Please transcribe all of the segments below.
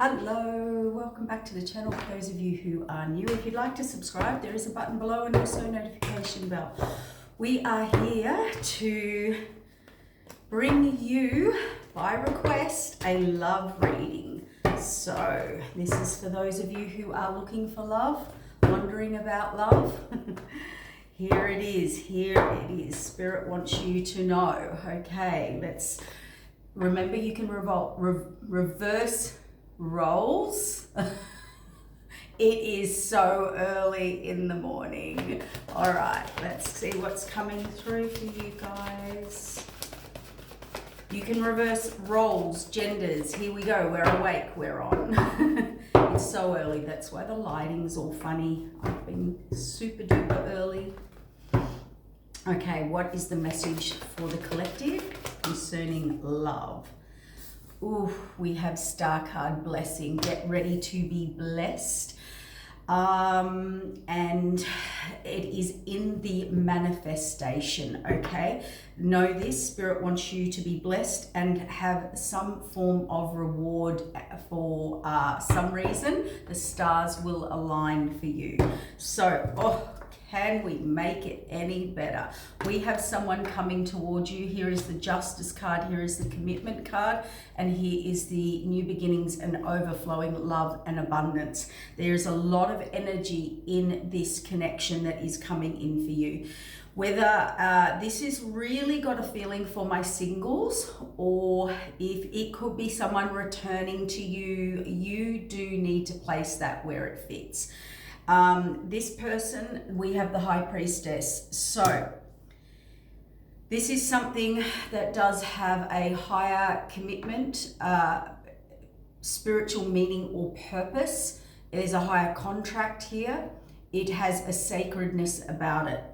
Hello, welcome back to the channel. For those of you who are new, if you'd like to subscribe, there is a button below and also a notification bell. We are here to bring you, by request, a love reading. So this is for those of you who are looking for love, wondering about love. Here it is. Spirit wants you to know. Okay, let's remember you can reverse roles. It is so early in the morning. All right, let's see what's coming through for you guys. You can reverse roles, genders. Here we go. We're awake. We're on. It's so early. That's why the lighting's all funny. I've been super duper early. Okay, what is the message for the collective concerning love? Ooh, we have Star card blessing. Get ready to be blessed. And it is in the manifestation, okay? Know this, Spirit wants you to be blessed and have some form of reward for some reason. The stars will align for you. So, can we make it any better? We have someone coming towards you. Here is the Justice card, here is the Commitment card, and here is the New Beginnings and Overflowing Love and Abundance. There's a lot of energy in this connection that is coming in for you. Whether this has really got a feeling for my singles, or if it could be someone returning to you, you do need to place that where it fits. This person, we have the High Priestess. So this is something that does have a higher commitment, spiritual meaning or purpose. There's a higher contract here. It has a sacredness about it.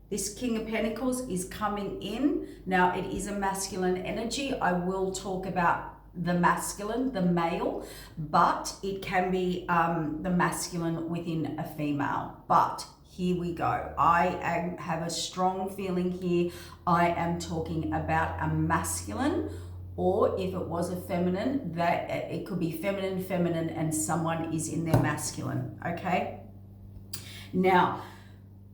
This King of Pentacles is coming in. Now, it is a masculine energy. I will talk about the masculine, the male, but it can be the masculine within a female. But here we go. I have a strong feeling here. I am talking about a masculine, or if it was a feminine, that it could be feminine, and someone is in their masculine, okay? Now,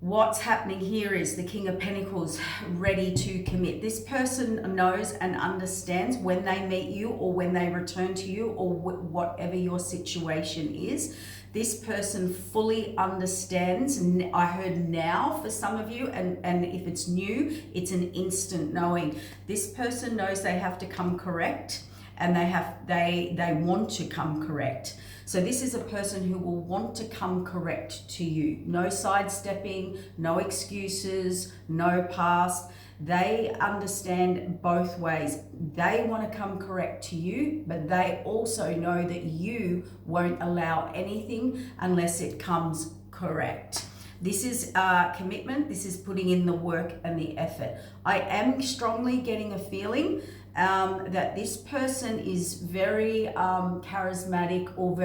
what's happening here is the King of Pentacles ready to commit. This person knows and understands when they meet you or when they return to you, or whatever your situation is. This person fully understands. I heard now for some of you, and if it's new, it's an instant knowing. This person knows they have to come correct, and they want to come correct. So this is a person who will want to come correct to you. No sidestepping, no excuses, no past. They understand both ways. They want to come correct to you, but they also know that you won't allow anything unless it comes correct. This is commitment. This is putting in the work and the effort. I am strongly getting a feeling that this person is very charismatic, or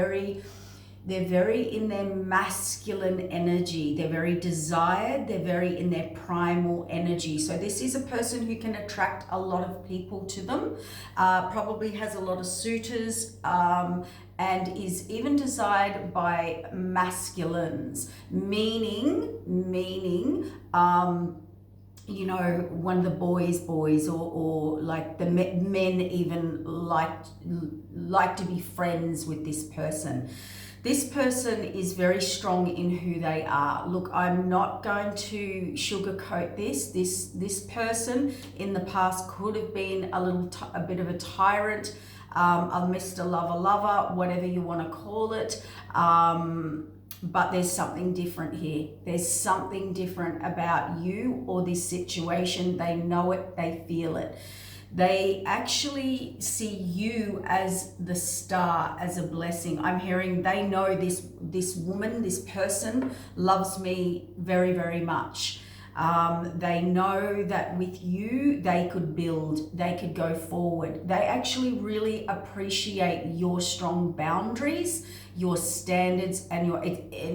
they're very in their masculine energy. They're very desired. They're very in their primal energy. So this is a person who can attract a lot of people to them, probably has a lot of suitors, and is even desired by masculines, meaning, you know, one of the boys, or like the men even like to be friends with this person. This person is very strong in who they are. Look, I'm not going to sugarcoat this. This person in the past could have been a bit of a tyrant, a Mr. Lover, whatever you want to call it. But there's something different here. There's something different about you or this situation. They know it, they feel it. They actually see you as the star, as a blessing. I'm hearing they know this woman, this person loves me very, very much. They know that with you, they could build, they could go forward. They actually really appreciate your strong boundaries, your standards, and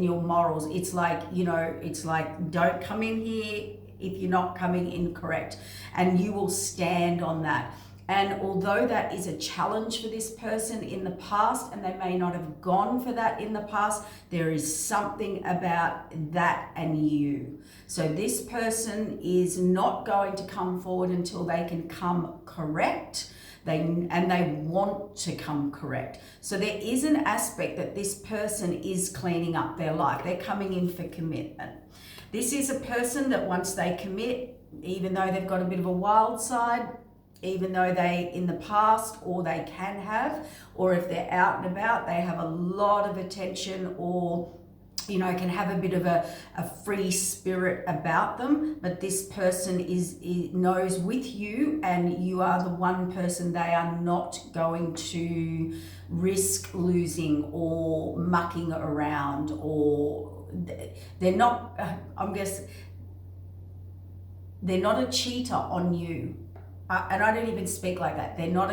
your morals. It's like, you know, it's like, don't come in here if you're not coming in correct, and you will stand on that. And although that is a challenge for this person in the past, and they may not have gone for that in the past, there is something about that and you. So this person is not going to come forward until they can come correct. They want to come correct. So there is an aspect that this person is cleaning up their life. They're coming in for commitment. This is a person that once they commit, even though they've got a bit of a wild side, even though they in the past, or they can have, or if they're out and about, they have a lot of attention, or can have a bit of a free spirit about them. But this person knows with you, and you are the one person they are not going to risk losing or mucking around, or they're not, they're not a cheater on you. And I don't even speak like that. They're not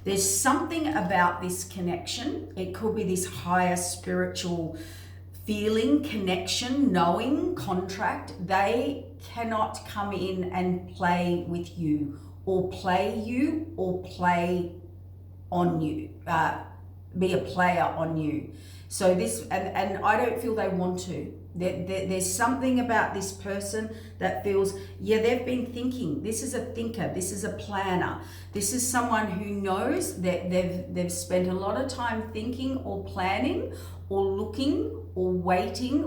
there's something about this connection. It could be this higher spiritual feeling, connection, knowing, contract. They cannot come in and play with you, or play you, or play on you, be a player on you. So this, and I don't feel they want to. There's something about this person that feels, they've been thinking. This is a thinker. This is a planner. This is someone who knows that they've spent a lot of time thinking, or planning, or looking, or waiting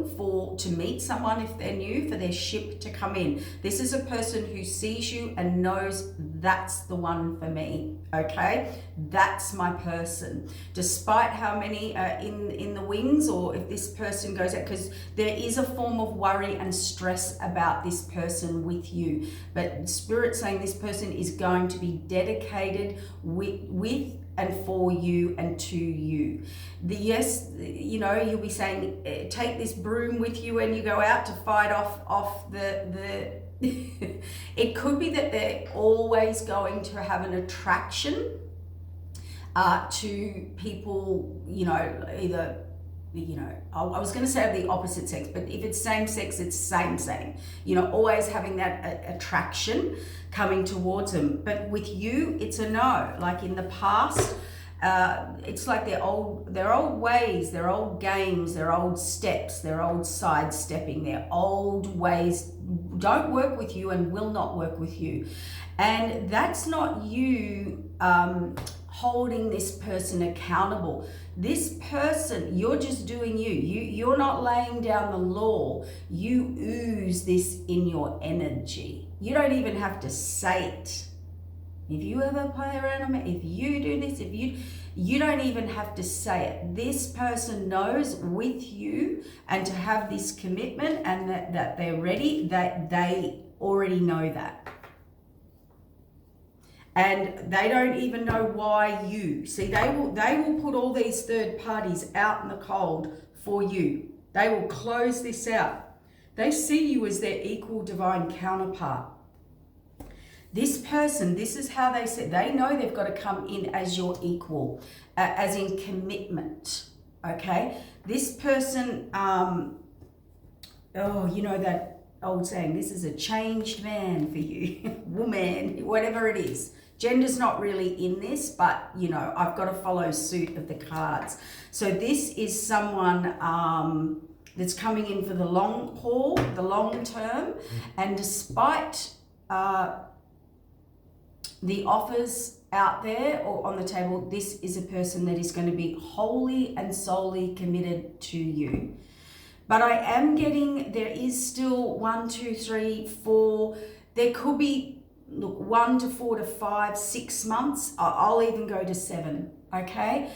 to meet someone if they're new, for their ship to come in. This is a person who sees you and knows that's the one for me, okay? That's my person. Despite how many are in the wings, or if this person goes out, because there is a form of worry and stress about this person with you. But Spirit's saying this person is going to be dedicated with and for you and to you. You'll be saying, take this broom with you when you go out to fight off the it could be that they're always going to have an attraction to people, either, I was going to say of the opposite sex, but if it's same sex, it's same. Always having that attraction coming towards them. But with you, it's a no. Like in the past, it's like their old ways, their old games, their old steps, their old sidestepping, their old ways don't work with you and will not work with you. And that's not you holding this person accountable. This person, you're just doing you. You're not laying down the law. You ooze this in your energy. You don't even have to say it. If you ever play around with me, if you do this, you don't even have to say it. This person knows with you, and to have this commitment, and that they're ready, that they already know that. And they don't even know why you. See, they will put all these third parties out in the cold for you. They will close this out. They see you as their equal divine counterpart. This person, this is how they say, they know they've got to come in as your equal, as in commitment, okay? This person, that old saying, this is a changed man for you, woman, whatever it is. Gender's not really in this, but, I've got to follow suit of the cards. So this is someone that's coming in for the long haul, the long term, and despite the offers out there or on the table, this is a person that is going to be wholly and solely committed to you. But I am getting, there is still 1, 2, 3, 4, there could be, 1 to 4 to 5, 6 months, I'll even go to 7, okay?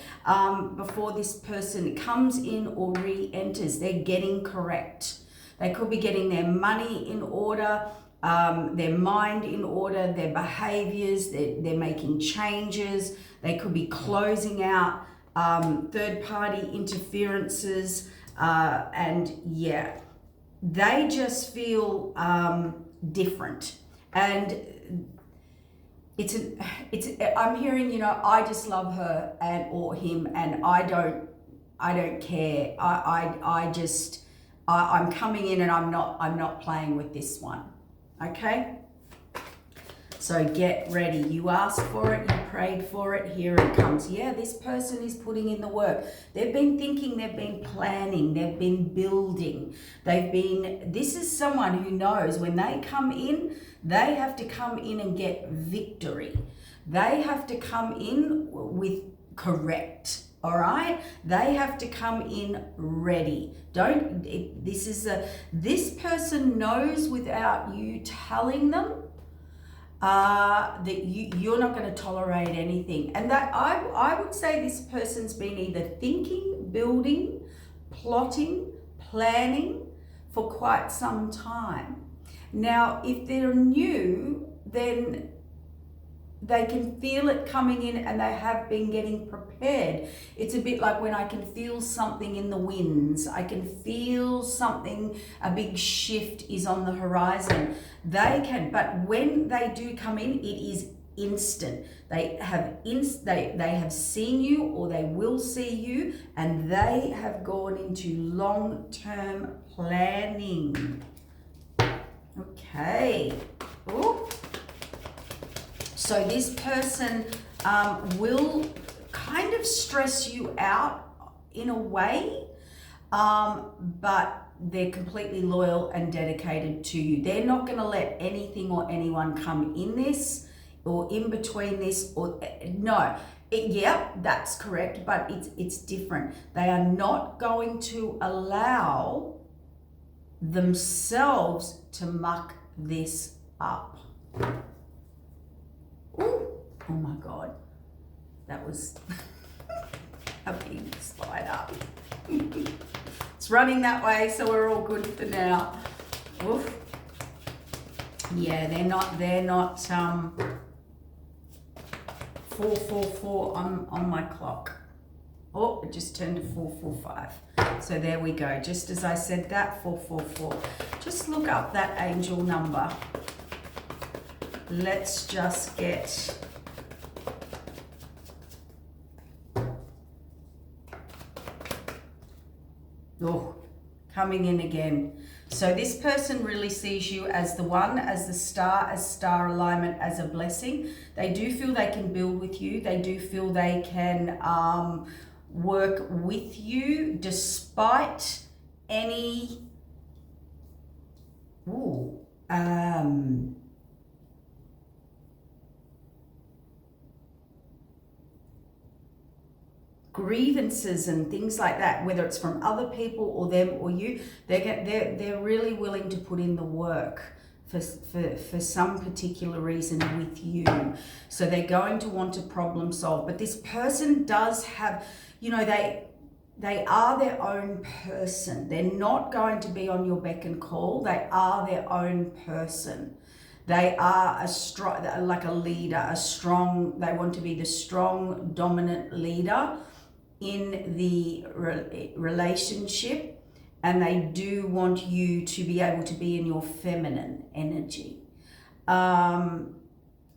Before this person comes in or re-enters, they're getting correct. They could be getting their money in order, their mind in order, their behaviors, they're making changes. They could be closing out third-party interferences, they just feel different. And I'm hearing, I just love her or him, and I don't care. I'm coming in and I'm not playing with this one. Okay, So get ready. You asked for it, you prayed for it, here it comes. Yeah, this person is putting in the work. They've been thinking, they've been planning, they've been building. This is someone who knows when they come in, they have to come in and get victory. They have to come in with correct. All right, they have to come in ready. This person knows without you telling them that you're not going to tolerate anything. And that I would say this person's been either thinking, building, plotting, planning for quite some time. Now, if they're new, then they can feel it coming in and they have been getting prepared. It's a bit like when I can feel something in the winds. I can feel something, a big shift is on the horizon. But when they do come in, it is instant. They have seen you or they will see you, and they have gone into long-term planning. Okay. Ooh. So this person will kind of stress you out in a way, but they're completely loyal and dedicated to you. They're not going to let anything or anyone come in this or in between this that's correct, but it's different. They are not going to allow themselves to muck this up. Ooh, oh my God, that was a big spider. It's running that way, so we're all good for now. Oof. Yeah, they're not 444 on my clock. Oh, it just turned to 445. So there we go. Just as I said that, 444. Just look up that angel number. Let's just get coming in again. So this person really sees you as the one, as the star, as star alignment, as a blessing. They do feel they can build with you. They do feel they can work with you despite any grievances and things like that, whether it's from other people or them or you. They're really willing to put in the work for some particular reason with you. So they're going to want to problem solve. But this person does have, they are their own person. They're not going to be on your beck and call. They are their own person. They are like a leader, they want to be the strong, dominant leader in the relationship, and they do want you to be able to be in your feminine energy. I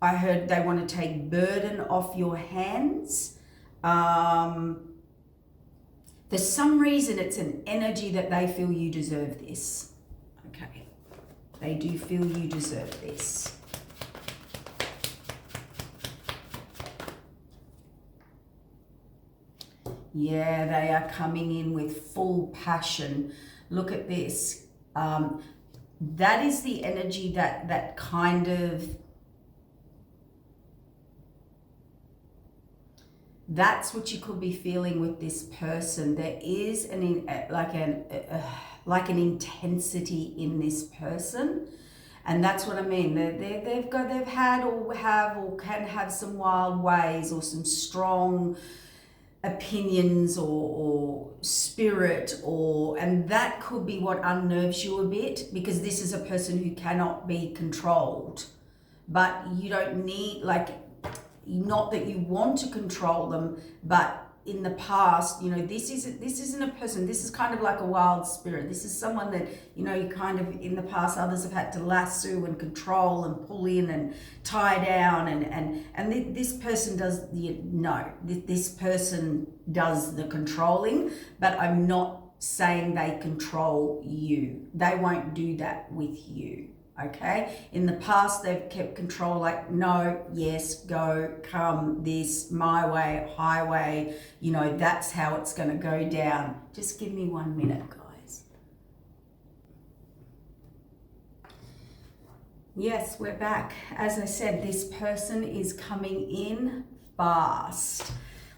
heard they want to take burden off your hands. For some reason, it's an energy that they feel you deserve this. Okay. They do feel you deserve this. Yeah, they are coming in with full passion. Look at this. That is the energy that kind of, that's what you could be feeling with this person. There is like an intensity in this person, and that's what I mean. They've had or have or can have some wild ways or some strong opinions or spirit, and that could be what unnerves you a bit, because this is a person who cannot be controlled. But you don't need, not that you want to control them, but in the past, this isn't a person. This is kind of like a wild spirit. This is someone that, you kind of, in the past, others have had to lasso and control and pull in and tie down, and this person does this person does the controlling, but I'm not saying they control you. They won't do that with you. okay? In the past, they've kept control, like, no, yes, go, come, this, my way, highway, you know, that's how it's going to go down. Just give me 1 minute, guys. Yes, we're back. As I said, this person is coming in fast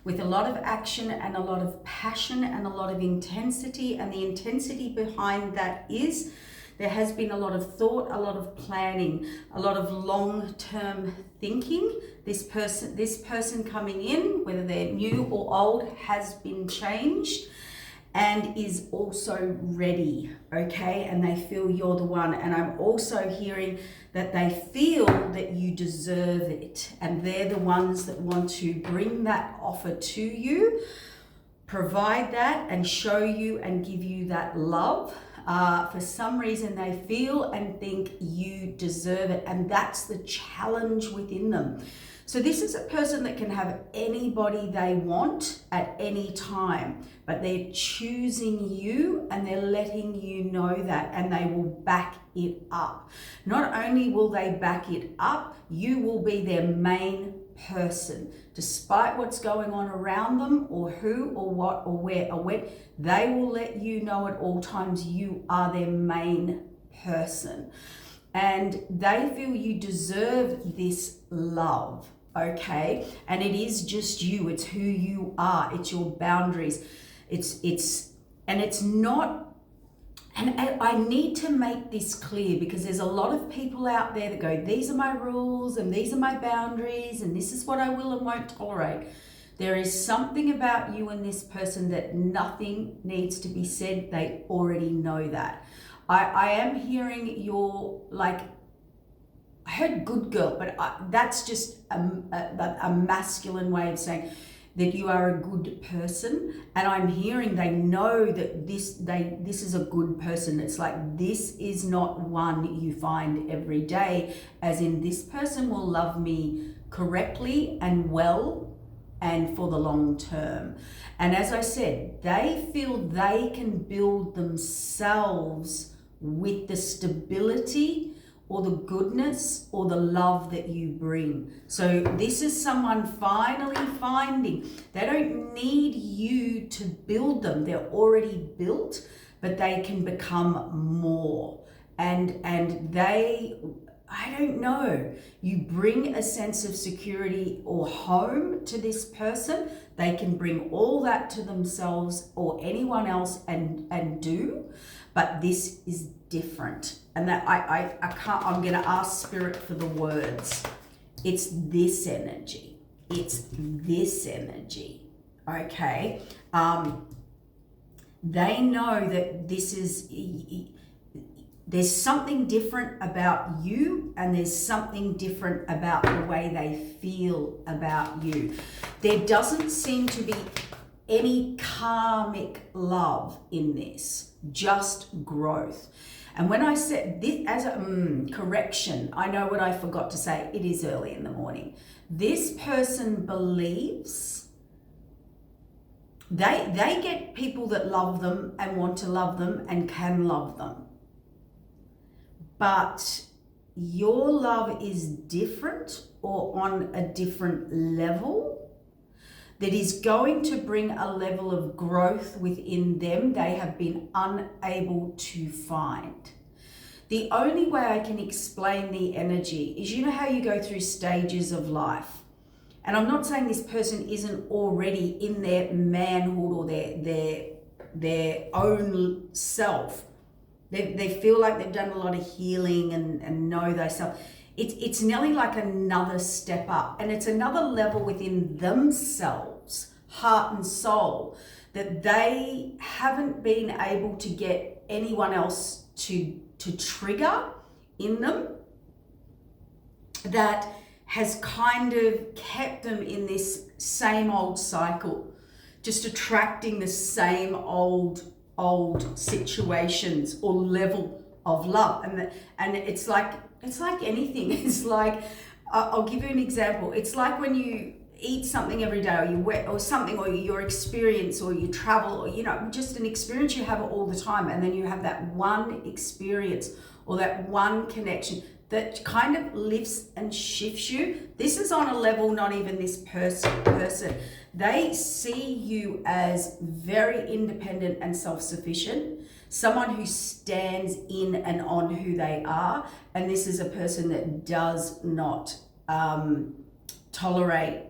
with a lot of action and a lot of passion and a lot of intensity. And the intensity behind that is there has been a lot of thought, a lot of planning, a lot of long-term thinking. This person coming in, whether they're new or old, has been changed and is also ready, okay? And they feel you're the one. And I'm also hearing that they feel that you deserve it. And they're the ones that want to bring that offer to you, provide that and show you and give you that love. For some reason, they feel and think you deserve it. And that's the challenge within them. So this is a person that can have anybody they want at any time, but they're choosing you and they're letting you know that, and they will back it up. Not only will they back it up, you will be their main person. Despite what's going on around them, or who or what or where or when, they will let you know at all times you are their main person. And they feel you deserve this love. Okay, and it is just you. It's who you are. It's your boundaries. It's not. And I need to make this clear, because there's a lot of people out there that go, these are my rules and these are my boundaries and this is what I will and won't tolerate. There is something about you and this person that nothing needs to be said. They already know that. I am hearing your, like, I heard good girl, but that's just a masculine way of saying that you are a good person. And I'm hearing they know that this is a good person. It's like, this is not one you find every day, as in this person will love me correctly and well and for the long term. And as I said, they feel they can build themselves with the stability or the goodness or the love that you bring. So this is someone finally finding they don't need you to build them. They're already built, but they can become more. And they, I don't know, you bring a sense of security or home to this person. They can bring all that to themselves or anyone else and do, but this is different. And that I can't, I'm going to ask Spirit for the words. It's this energy. It's this energy. Okay. They know that this is, there's something different about you, and there's something different about the way they feel about you. There doesn't seem to be any karmic love in this, just growth. And when I said this as a correction, I know what I forgot to say. It is early in the morning. This person believes they get people that love them and want to love them and can love them. But your love is different or on a different level that is going to bring a level of growth within them they have been unable to find. The only way I can explain the energy is, you know how you go through stages of life. And I'm not saying this person isn't already in their manhood or their own self. They feel like they've done a lot of healing and know thyself. It's nearly like another step up, and it's another level within themselves, heart and soul, that they haven't been able to get anyone else to trigger in them, that has kind of kept them in this same old cycle, just attracting the same old situations or level of love. And it's like anything. It's like, I'll give you an example. It's like when you eat something every day, or you wear or something, or your experience, or you travel, or just an experience you have all the time, and then you have that one experience or that one connection that kind of lifts and shifts you. This is on a level not even this person. They see you as very independent and self-sufficient, someone who stands in and on who they are. And this is a person that does not tolerate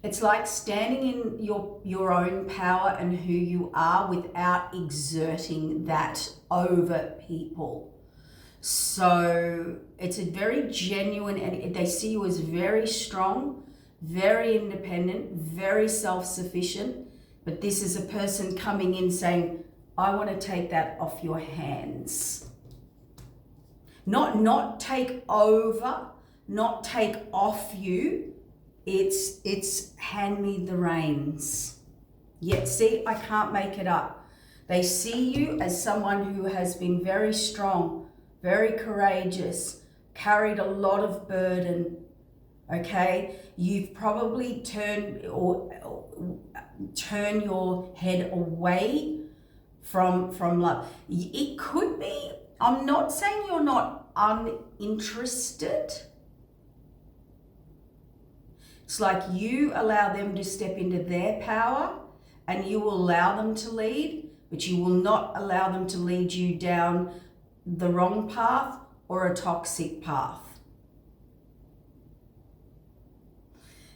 it's like standing in your own power and who you are without exerting that over people. So it's a very genuine, and they see you as very strong, very independent, very self-sufficient. But this is a person coming in saying, I want to take that off your hands. Not take over, not take off you. It's hand me the reins. Yet see, I can't make it up. They see you as someone who has been very strong, very courageous, carried a lot of burden. Okay, you've probably turn your head away from love. It could be, I'm not saying you're not uninterested. It's like you allow them to step into their power and you will allow them to lead, but you will not allow them to lead you down the wrong path or a toxic path.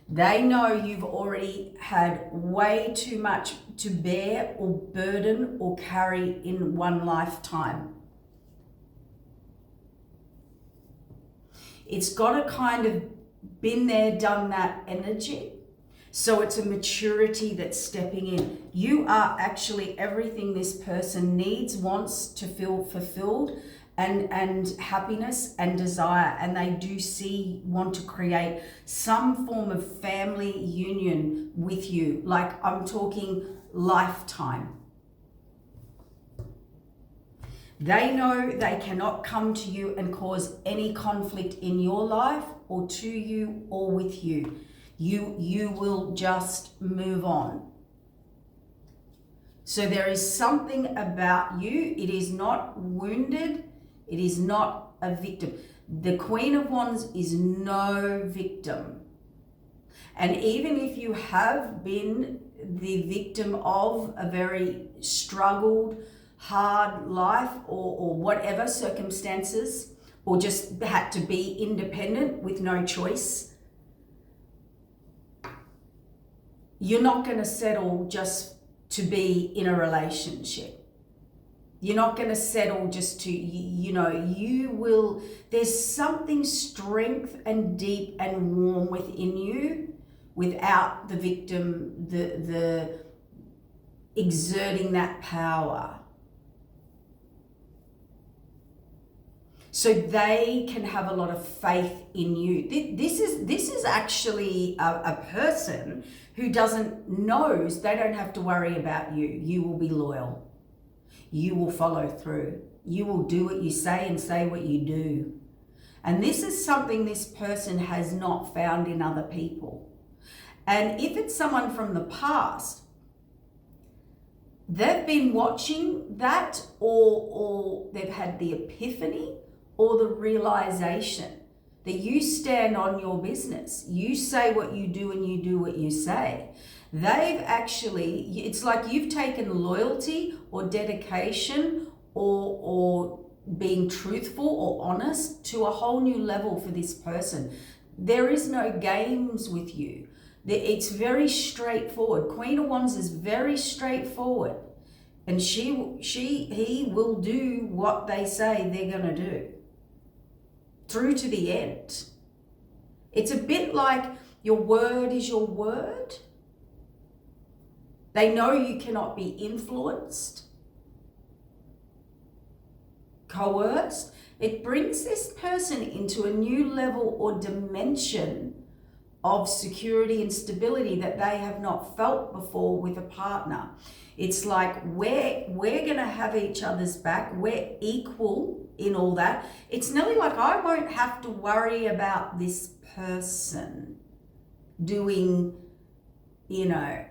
They know you've already had way too much to bear or burden or carry in one lifetime. It's got a kind of been there, done that energy. So it's a maturity that's stepping in. You are actually everything this person needs, wants to feel fulfilled, and happiness and desire. And they do want to create some form of family union with you. Like I'm talking lifetime. They know they cannot come to you and cause any conflict in your life or to you or with you. You will just move on. So there is something about you. It is not wounded. It is not a victim. The Queen of Wands is no victim. And even if you have been the victim of a very struggled, hard life or whatever circumstances, or just had to be independent with no choice, you're not going to settle just to be in a relationship. You're not going to settle just to, you will, there's something strength and deep and warm within you without the victim, the exerting that power. So they can have a lot of faith in you. This is actually a person who knows they don't have to worry about you. You will be loyal. You will follow through. You will do what you say and say what you do. And this is something this person has not found in other people. And if it's someone from the past, they've been watching that, or they've had the epiphany or the realization that you stand on your business. You say what you do and you do what you say. They've actually, it's like you've taken loyalty or dedication or being truthful or honest to a whole new level for this person. There is no games with you. It's very straightforward. Queen of Wands is very straightforward. And he will do what they say they're going to do through to the end. It's a bit like your word is your word. They know you cannot be influenced, coerced. It brings this person into a new level or dimension of security and stability that they have not felt before with a partner. It's like we're going to have each other's back. We're equal in all that. It's nearly like I won't have to worry about this person. doing, you know,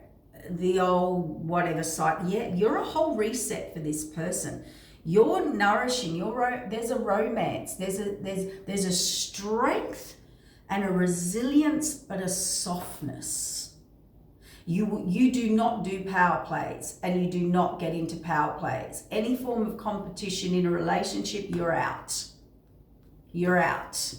the old whatever site. Yeah, you're a whole reset for this person. You're nourishing. There's a romance. There's a strength and a resilience, but a softness. You do not do power plays, and you do not get into power plays. Any form of competition in a relationship, you're out. You're out.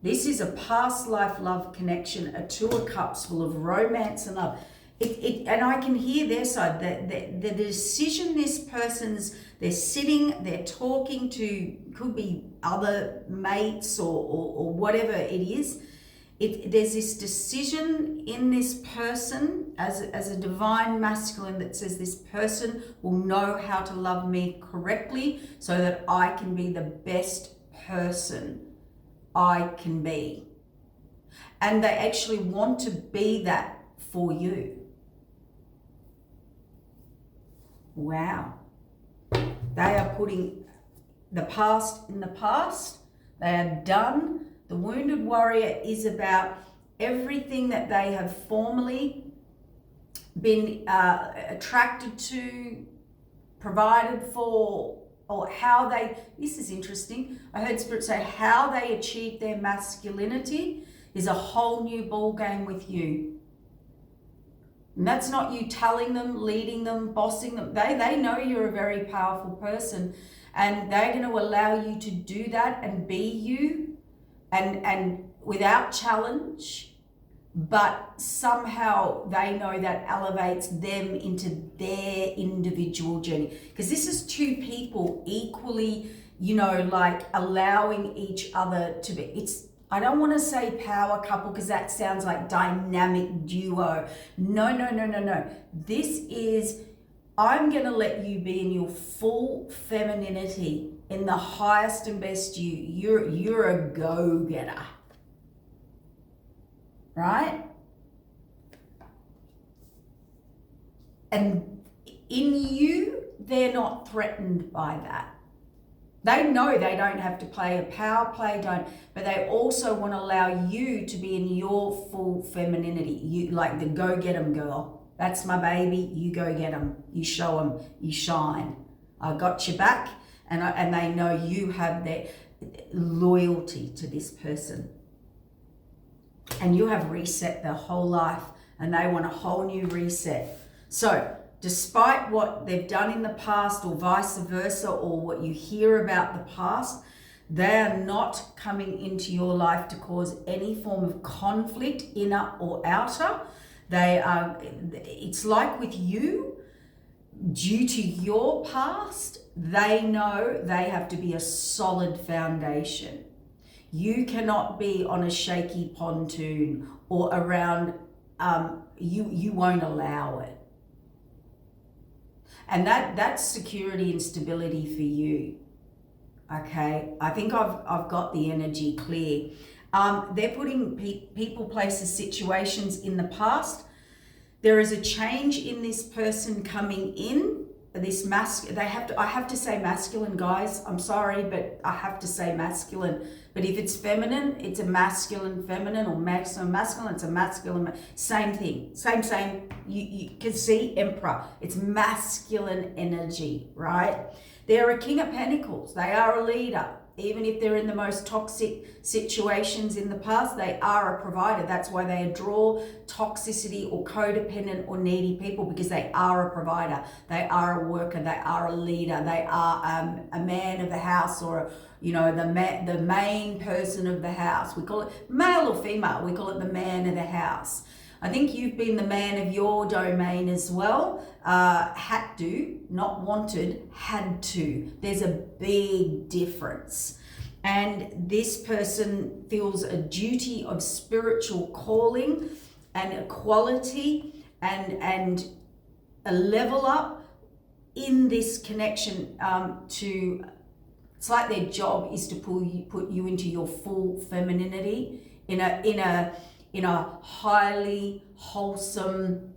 This is a past life love connection, a Two of Cups full of romance and love. And I can hear their side, the decision this person's, they're sitting, they're talking to, could be other mates or whatever it is. There's this decision in this person as a divine masculine that says this person will know how to love me correctly so that I can be the best person I can be. And they actually want to be that for you. Wow. They are putting the past in the past. They are done. The wounded warrior is about everything that they have formerly been attracted to, provided for, or how they, this is interesting. I heard Spirit say how they achieve their masculinity is a whole new ball game with you. And that's not you telling them, leading them, bossing them. They know you're a very powerful person, and they're going to allow you to do that and be you and without challenge, but somehow they know that elevates them into their individual journey. Because this is two people equally, you know, like allowing each other to be. I don't want to say power couple because that sounds like dynamic duo. No. This is, I'm going to let you be in your full femininity, in the highest and best you. You're a go-getter. Right? And in you, they're not threatened by that. They know they don't have to play a power play, but they also want to allow you to be in your full femininity. You like the go get 'em girl. That's my baby. You go get 'em. You show 'em. You shine. I got your back, and they know you have their loyalty to this person. And you have reset their whole life, and they want a whole new reset. So, despite what they've done in the past or vice versa, or what you hear about the past, they are not coming into your life to cause any form of conflict, inner or outer. It's like with you, due to your past, they know they have to be a solid foundation. You cannot be on a shaky pontoon or around, you won't allow it. And that's security and stability for you. Okay, I think I've got the energy clear. They're putting people, places, situations in the past. There is a change in this person coming in. This I have to say masculine, guys. I'm sorry, but I have to say masculine. But if it's feminine, it's a masculine feminine, or masculine, it's a masculine. Same thing. Same. You can see Emperor. It's masculine energy, right? They're a King of Pentacles. They are a leader. Even if they're in the most toxic situations in the past, they are a provider. That's why they draw toxicity or codependent or needy people, because they are a provider. They are a worker. They are a leader. They are a man of the house, or the main person of the house. We call it male or female. We call it the man of the house. I think you've been the man of your domain as well. Had to, not wanted, had to. There's a big difference. And this person feels a duty of spiritual calling and equality and a level up in this connection it's like their job is to put you into your full femininity in a highly wholesome,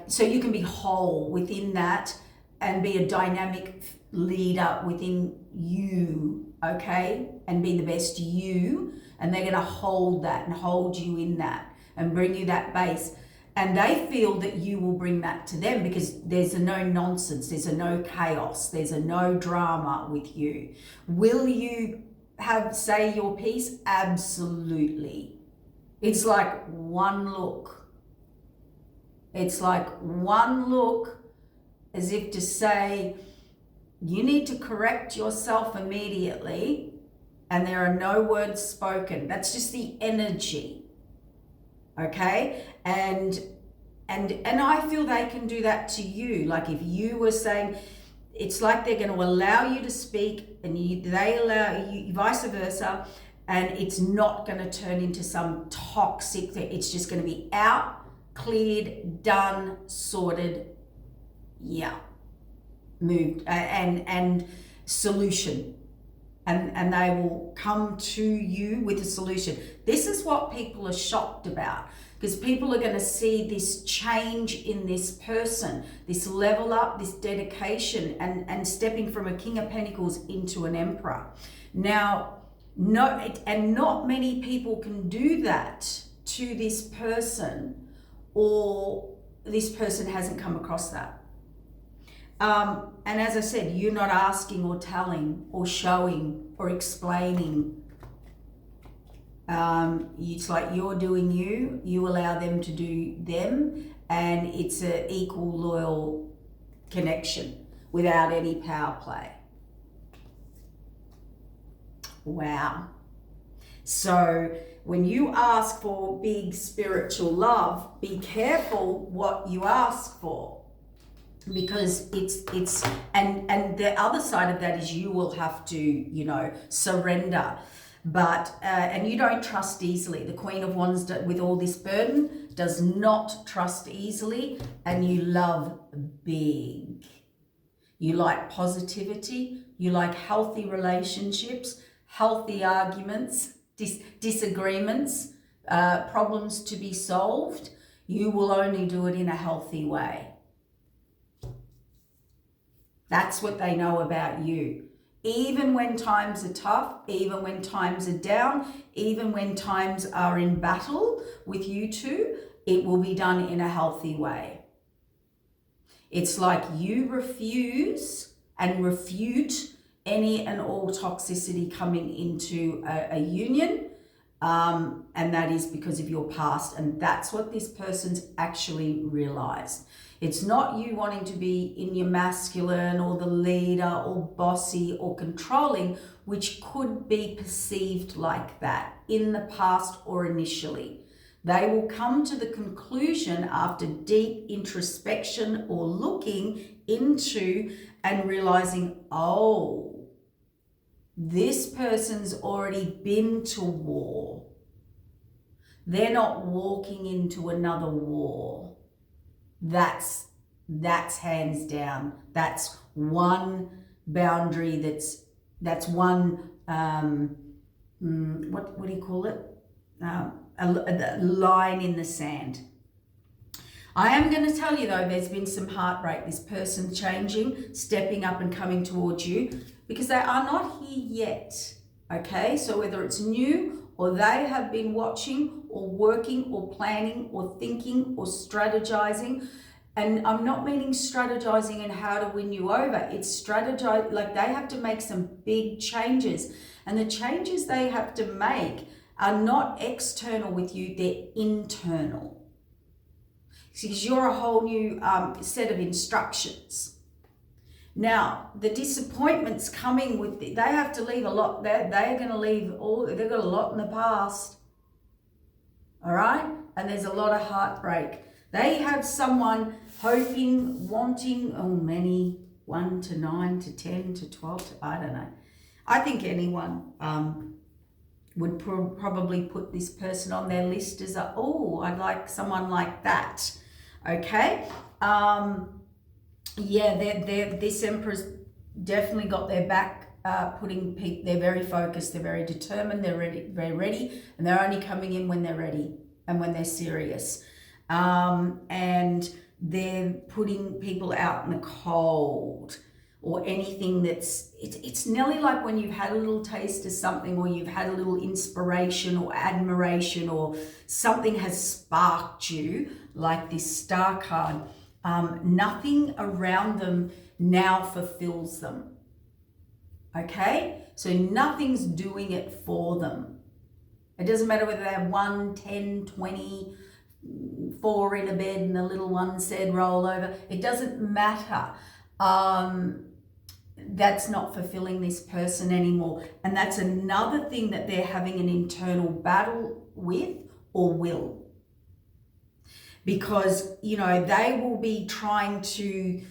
so you can be whole within that, and be a dynamic leader within you, okay? And be the best you. And they're going to hold that and hold you in that and bring you that base. And they feel that you will bring that to them because there's a no nonsense, there's a no chaos, there's a no drama with you. Will you say your piece? Absolutely. It's like one look. It's like one look, as if to say, you need to correct yourself immediately, and there are no words spoken. That's just the energy. Okay? And I feel they can do that to you. Like if you were saying, it's like they're going to allow you to speak and they allow you, vice versa, and it's not going to turn into some toxic thing. It's just going to be out, cleared, done, sorted, moved, and solution. And they will come to you with a solution. This is what people are shocked about, because people are going to see this change in this person, this level up, this dedication, and stepping from a King of Pentacles into an Emperor. Now, not many people can do that to this person, or this person hasn't come across that. And as I said, you're not asking or telling or showing or explaining. It's like you're doing you allow them to do them, and it's an equal, loyal connection without any power play. Wow. So when you ask for big spiritual love, be careful what you ask for. Because it's and the other side of that is you will have to, surrender. But and you don't trust easily. The Queen of Wands, with all this burden, does not trust easily, and you love big. You like positivity, you like healthy relationships, healthy arguments, disagreements, problems to be solved. You will only do it in a healthy way. That's what they know about you. Even when times are tough, even when times are down, even when times are in battle with you two, it will be done in a healthy way. It's like you refuse and refute any and all toxicity coming into a union, and that is because of your past, and that's what this person's actually realized. It's not you wanting to be in your masculine or the leader or bossy or controlling, which could be perceived like that in the past or initially. They will come to the conclusion after deep introspection or looking into and realizing, oh, this person's already been to war. They're not walking into another war. That's hands down. That's one boundary. That's one what do you call it? A line in the sand. I am going to tell you though, there's been some heartbreak. This person changing, stepping up and coming towards you, because they are not here yet. Okay, so whether it's new or they have been watching or working or planning or thinking or strategizing. And I'm not meaning strategizing in how to win you over. It's strategize, like they have to make some big changes. And the changes they have to make are not external with you, they're internal. Because you're a whole new set of instructions. Now, the disappointments coming with they have to leave a lot. They're going to leave they've got a lot in the past. All right? And there's a lot of heartbreak. They have someone hoping, wanting, many, 1 to 9 to 10 to 12 to, I don't know. I think anyone would probably put this person on their list as I'd like someone like that. Okay? This Emperor's definitely got their back, they're very focused, they're very determined, they're ready, very ready, and they're only coming in when they're ready and when they're serious. And they're putting people out in the cold, or anything it's nearly like when you've had a little taste of something, or you've had a little inspiration or admiration, or something has sparked you, like this Star card. Nothing around them now fulfills them. Okay? So nothing's doing it for them. It doesn't matter whether they have 1, 10, 20, 4 in a bed and the little one said roll over. It doesn't matter. That's not fulfilling this person anymore. And that's another thing that they're having an internal battle with, or will. Because, they will be trying to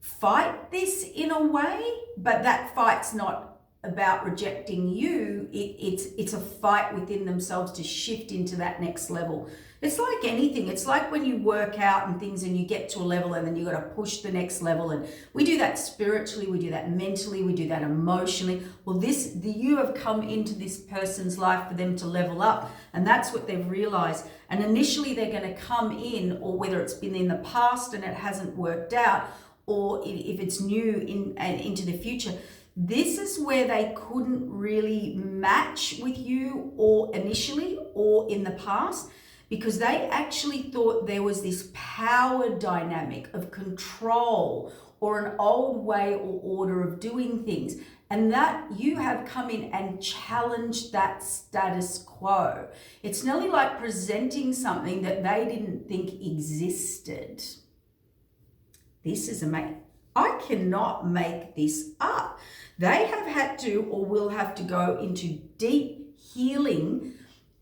fight this in a way, but that fight's not about rejecting you. It's a fight within themselves to shift into that next level. It's like anything. It's like when you work out and things and you get to a level and then you got to push the next level. And we do that spiritually, we do that mentally, we do that emotionally. Well, you have come into this person's life for them to level up, and that's what they've realized. And initially they're going to come in, or whether it's been in the past and it hasn't worked out, or if it's new into the future, this is where they couldn't really match with you, or initially, or in the past, because they actually thought there was this power dynamic of control, or an old way or order of doing things, and that you have come in and challenged that status quo. It's nearly like presenting something that they didn't think existed. This is amazing. I cannot make this up. They have had to, or will have to, go into deep healing,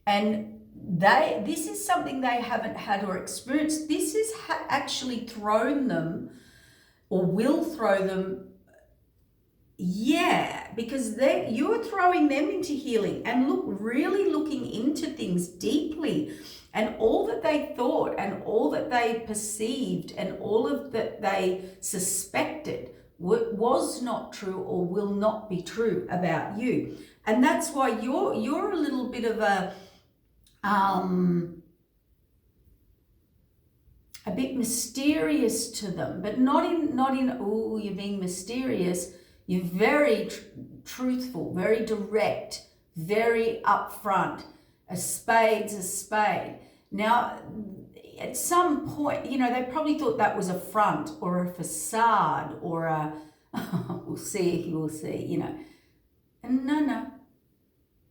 and this is something they haven't had or experienced. This has actually thrown them, or will throw them, because you're throwing them into healing, and really looking into things deeply. And all that they thought, and all that they perceived, and all of that they suspected was not true, or will not be true about you. And that's why you're a little bit of a bit mysterious to them, but not in oh, you're being mysterious. You're very truthful, very direct, very upfront. A spade's a spade. Now, at some point, they probably thought that was a front, or a facade, or a, we'll see, And no.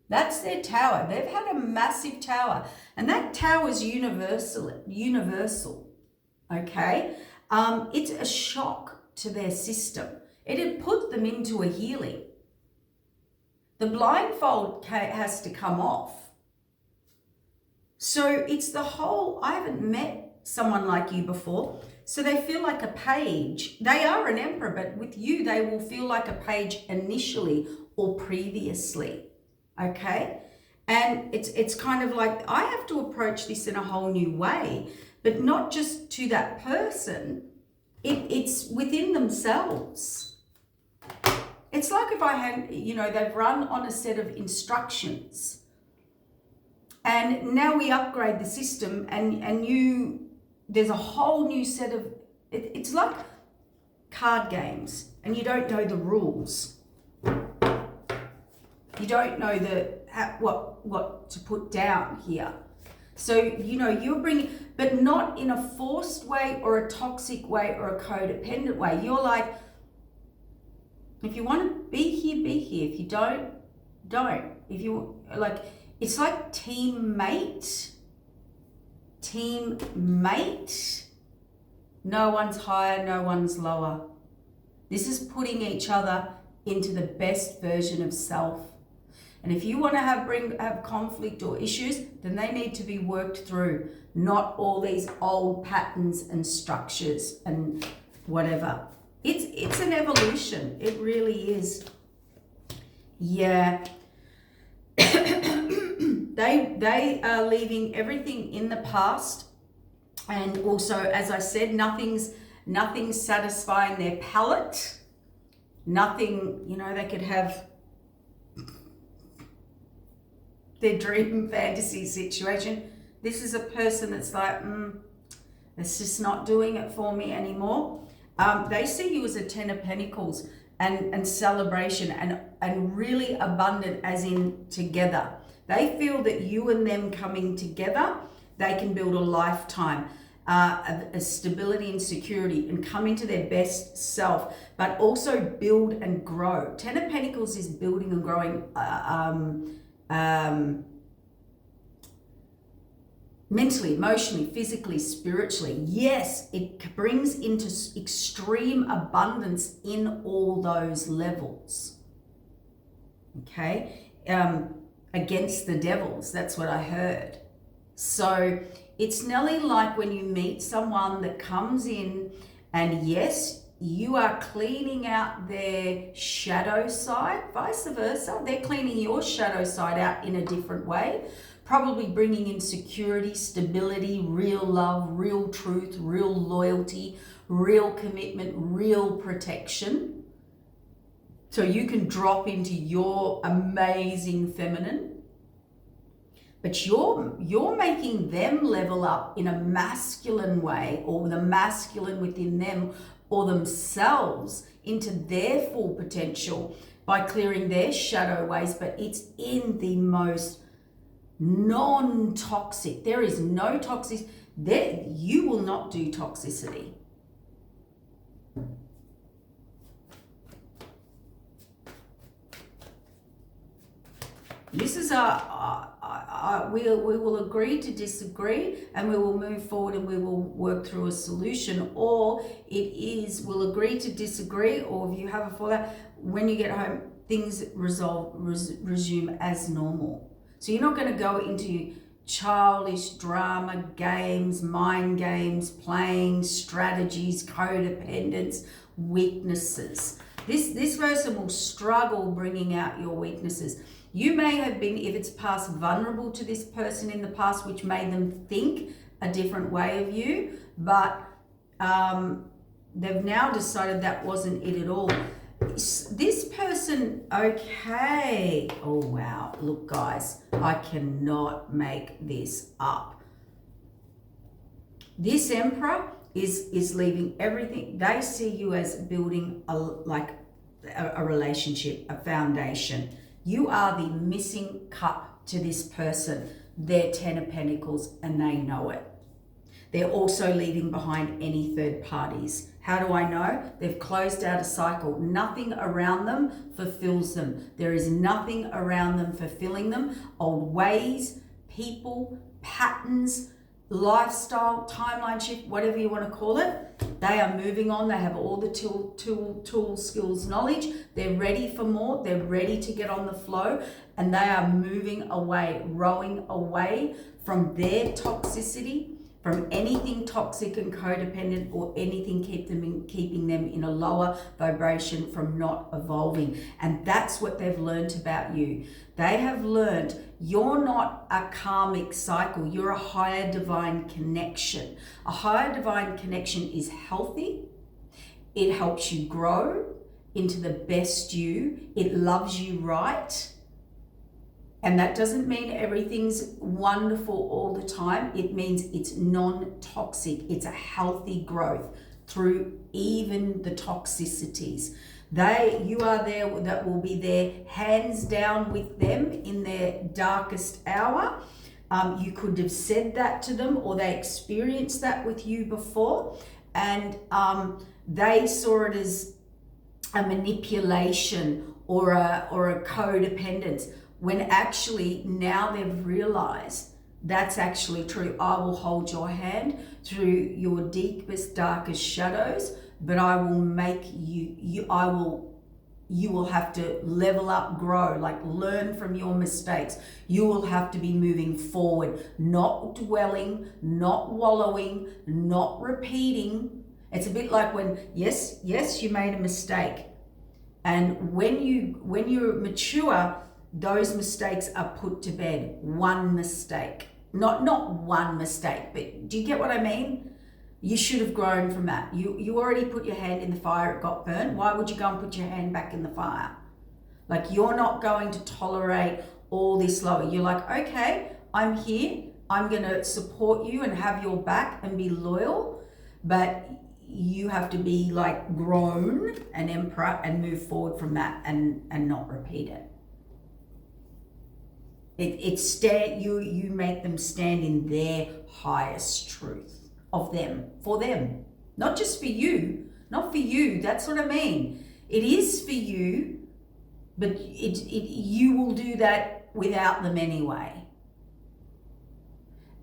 That's their tower. They've had a massive tower. And that tower is universal. Okay? It's a shock to their system. It had put them into a healing. The blindfold has to come off. So it's the whole, I haven't met someone like you before, so they feel like a page. They are an emperor, but with you, they will feel like a page initially or previously, okay? And it's kind of like, I have to approach this in a whole new way, but not just to that person, it's within themselves. It's like if I had, they've run on a set of instructions, and now we upgrade the system, and there's a whole new set of, it's like card games, and you don't know the rules. You don't know what to put down here. So, you're bringing, but not in a forced way, or a toxic way, or a codependent way. You're like, if you want to be here, be here. If you don't. If you, it's like teammate. No one's higher, no one's lower. This is putting each other into the best version of self. And if you want to have conflict or issues, then they need to be worked through, not all these old patterns and structures and whatever. It's an evolution. It really is. Yeah. They are leaving everything in the past, and also, as I said, nothing's satisfying their palate. Nothing, they could have their dream fantasy situation. This is a person that's like, it's just not doing it for me anymore. They see you as a 10 of Pentacles and celebration and really abundant, as in together. They feel that you and them coming together, they can build a lifetime, a stability and security, and come into their best self, but also build and grow. 10 of Pentacles is building and growing mentally, emotionally, physically, spiritually. Yes, it brings into extreme abundance in all those levels. Okay? Against the devils, that's what I heard. So it's nearly like when you meet someone that comes in and yes, you are cleaning out their shadow side, vice versa. They're cleaning your shadow side out in a different way, probably bringing in security, stability, real love, real truth, real loyalty, real commitment, real protection. So you can drop into your amazing feminine, but you're making them level up in a masculine way, or the masculine within them or themselves into their full potential by clearing their shadow ways, but it's in the most non-toxic. There is no toxic. There, you will not do toxicity. This is we will agree to disagree, and we will move forward and we will work through a solution. Or it is, we'll agree to disagree, or if you have a fallout, when you get home, things resume as normal. So you're not going to go into childish drama, games, mind games, playing, strategies, codependence, weaknesses. This person will struggle bringing out your weaknesses. You may have been, if it's past, vulnerable to this person in the past, which made them think a different way of you, but they've now decided that wasn't it at all. This person, okay, oh wow, look guys, I cannot make this up. This Emperor is leaving everything. They see you as building a relationship, a foundation. You are the missing cup to this person. They're 10 of Pentacles and they know it. They're also leaving behind any third parties. How do I know? They've closed out a cycle. Nothing around them fulfills them. There is nothing around them fulfilling them. Old ways, people, patterns, lifestyle, timeline shift, whatever you want to call it. They are moving on. They have all the tool skills, knowledge. They're ready for more. They're ready to get on the flow, and they are moving away, rowing away from their toxicity, from anything toxic and codependent, or anything keeping them in a lower vibration, from not evolving. And that's what they've learned about you. They have learned you're not a karmic cycle. You're a higher divine connection. A higher divine connection is healthy. It helps you grow into the best you. It loves you right. And that doesn't mean everything's wonderful all the time. It means it's non-toxic. It's a healthy growth through even the toxicities. You are there, that will be there hands down with them in their darkest hour. You could have said that to them, or they experienced that with you before, and they saw it as a manipulation or a codependence, when actually now they've realized that's actually true. I will hold your hand through your deepest, darkest shadows, but I will make you will have to level up, grow, like learn from your mistakes. You will have to be moving forward, not dwelling, not wallowing, not repeating. It's a bit like when, yes, you made a mistake. And when you're mature, those mistakes are put to bed. One mistake. Not one mistake, but do you get what I mean? You should have grown from that. You already put your hand in the fire, it got burnt. Why would you go and put your hand back in the fire? Like, you're not going to tolerate all this lower. You're like, okay, I'm here. I'm going to support you and have your back and be loyal, but you have to be like grown an emperor and move forward from that and not repeat it. You make them stand in their highest truth of them, for them, not just for you, not for you. That's what I mean. It is for you, but you will do that without them anyway.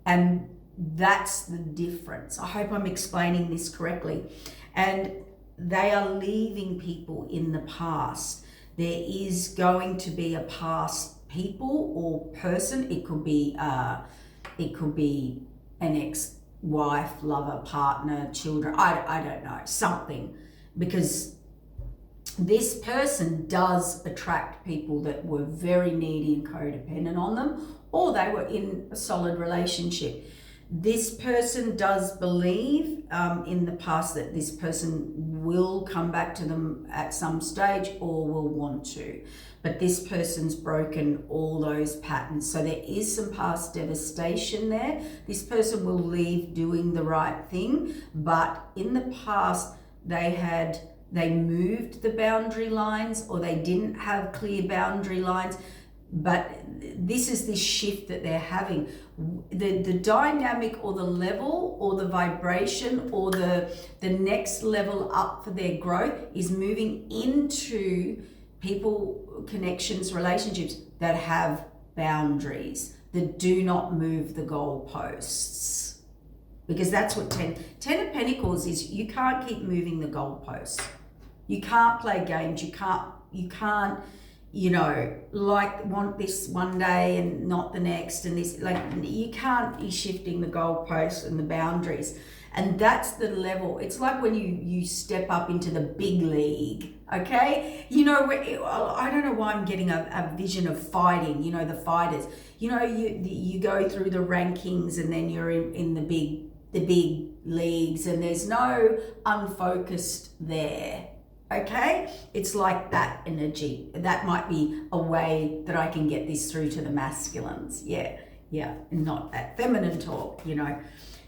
And that's the difference. I hope I'm explaining this correctly. And they are leaving people in the past. There is going to be a past people or person. It could be an ex-wife, lover, partner, children. I don't know, something, because this person does attract people that were very needy and codependent on them, or they were in a solid relationship. This person does believe in the past that this person will come back to them at some stage or will want to. But this person's broken all those patterns. So there is some past devastation there. This person will leave doing the right thing, but in the past they moved the boundary lines, or they didn't have clear boundary lines. But this is this shift that they're having. The dynamic or the level or the vibration or the next level up for their growth is moving into people, connections, relationships that have boundaries, that do not move the goalposts. Because that's what Ten of Pentacles is. You can't keep moving the goalposts. You can't play games. You can't, want this one day and not the next, and this, you can't be shifting the goalposts and the boundaries. And that's the level. It's like when you step up into the big league, okay? I don't know why I'm getting a vision of fighting, the fighters. You go through the rankings and then you're in the big leagues, and there's no unfocused there. Okay, it's like that energy. That might be a way that I can get this through to the masculines. Yeah, and not that feminine talk.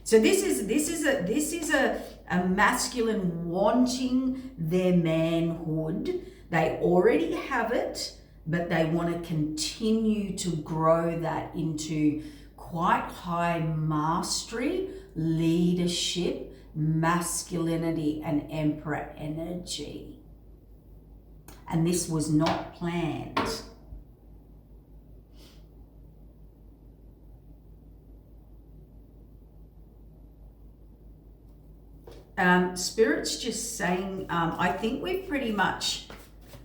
So this is a masculine wanting their manhood. They already have it, but they want to continue to grow that into quite high mastery, leadership, masculinity, and emperor energy. And this was not planned. Spirit's just saying, I think we've pretty much,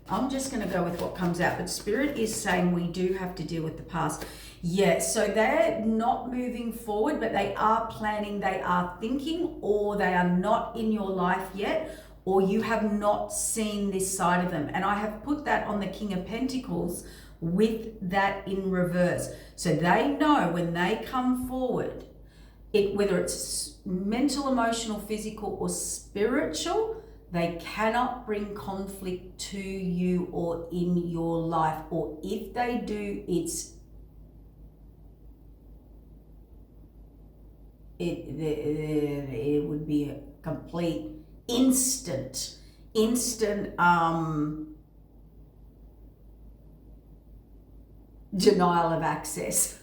I'm just going to go with what comes out, but Spirit is saying we do have to deal with the past. Yeah, so they're not moving forward, but they are planning, they are thinking, or they are not in your life yet, or you have not seen this side of them. And I have put that on the King of Pentacles with that in reverse. So they know when they come forward, whether it's mental, emotional, physical, or spiritual, they cannot bring conflict to you or in your life. Or if they do, it would be a complete instant denial of access.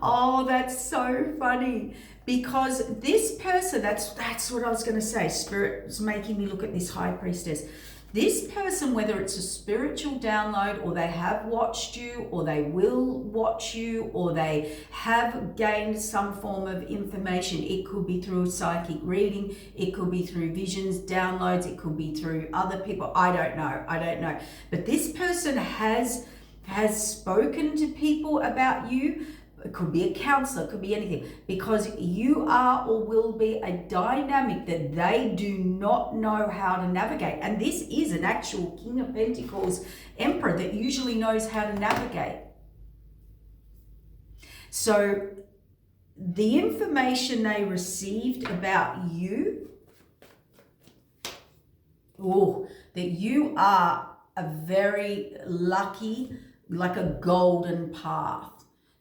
Oh, that's so funny, because this person, that's what I was going to say. Spirit is making me look at this High Priestess. This person, whether it's a spiritual download, or they have watched you, or they will watch you, or they have gained some form of information. It could be through a psychic reading. It could be through visions, downloads. It could be through other people. I don't know. But this person has spoken to people about you. It could be a counselor, it could be anything, because you are or will be a dynamic that they do not know how to navigate. And this is an actual King of Pentacles Emperor that usually knows how to navigate. So the information they received about you, that you are a very lucky, like a golden path,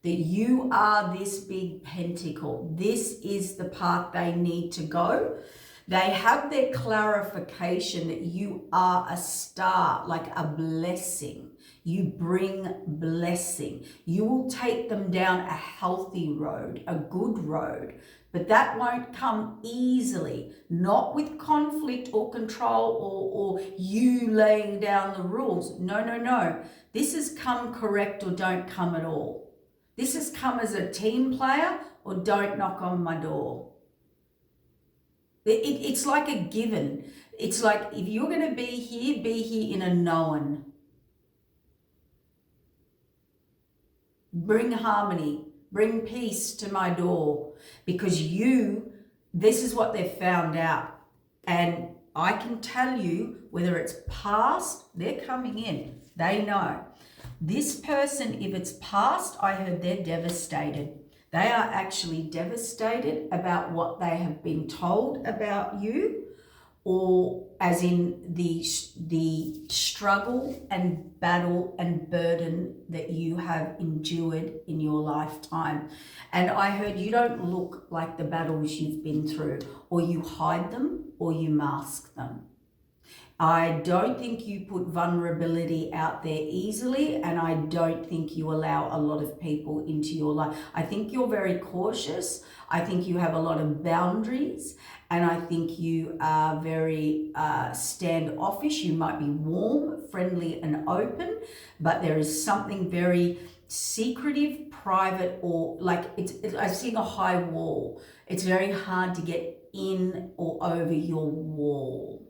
that you are this big pentacle. This is the path they need to go. They have their clarification that you are a star, like a blessing. You bring blessing. You will take them down a healthy road, a good road, but that won't come easily, not with conflict or control or you laying down the rules. No, no, no. This has come correct or don't come at all. This has come as a team player or don't knock on my door. It's like a given. It's like if you're going to be here in a known. Bring harmony, bring peace to my door, because this is what they've found out. And I can tell you, whether it's past, they're coming in. They know. This person, if it's past, I heard they're devastated. They are actually devastated about what they have been told about you, or as in the struggle and battle and burden that you have endured in your lifetime. And I heard you don't look like the battles you've been through, or you hide them or you mask them. I don't think you put vulnerability out there easily, and I don't think you allow a lot of people into your life. I think you're very cautious. I think you have a lot of boundaries, and I think you are very standoffish. You might be warm, friendly, and open, but there is something very secretive, private, or like I've seen a high wall. It's very hard to get in or over your wall.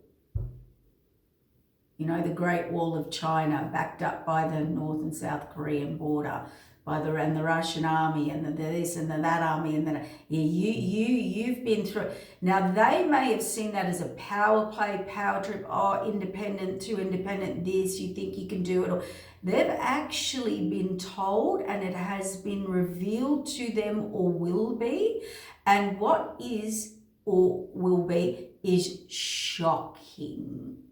You know, the Great Wall of China, backed up by the North and South Korean border, and the Russian army, and the this and the that army, and then you've been through. Now they may have seen that as a power play, power trip. Oh, independent, too independent. This, you think you can do it? Or they've actually been told, and it has been revealed to them, or will be. And what is or will be is shocking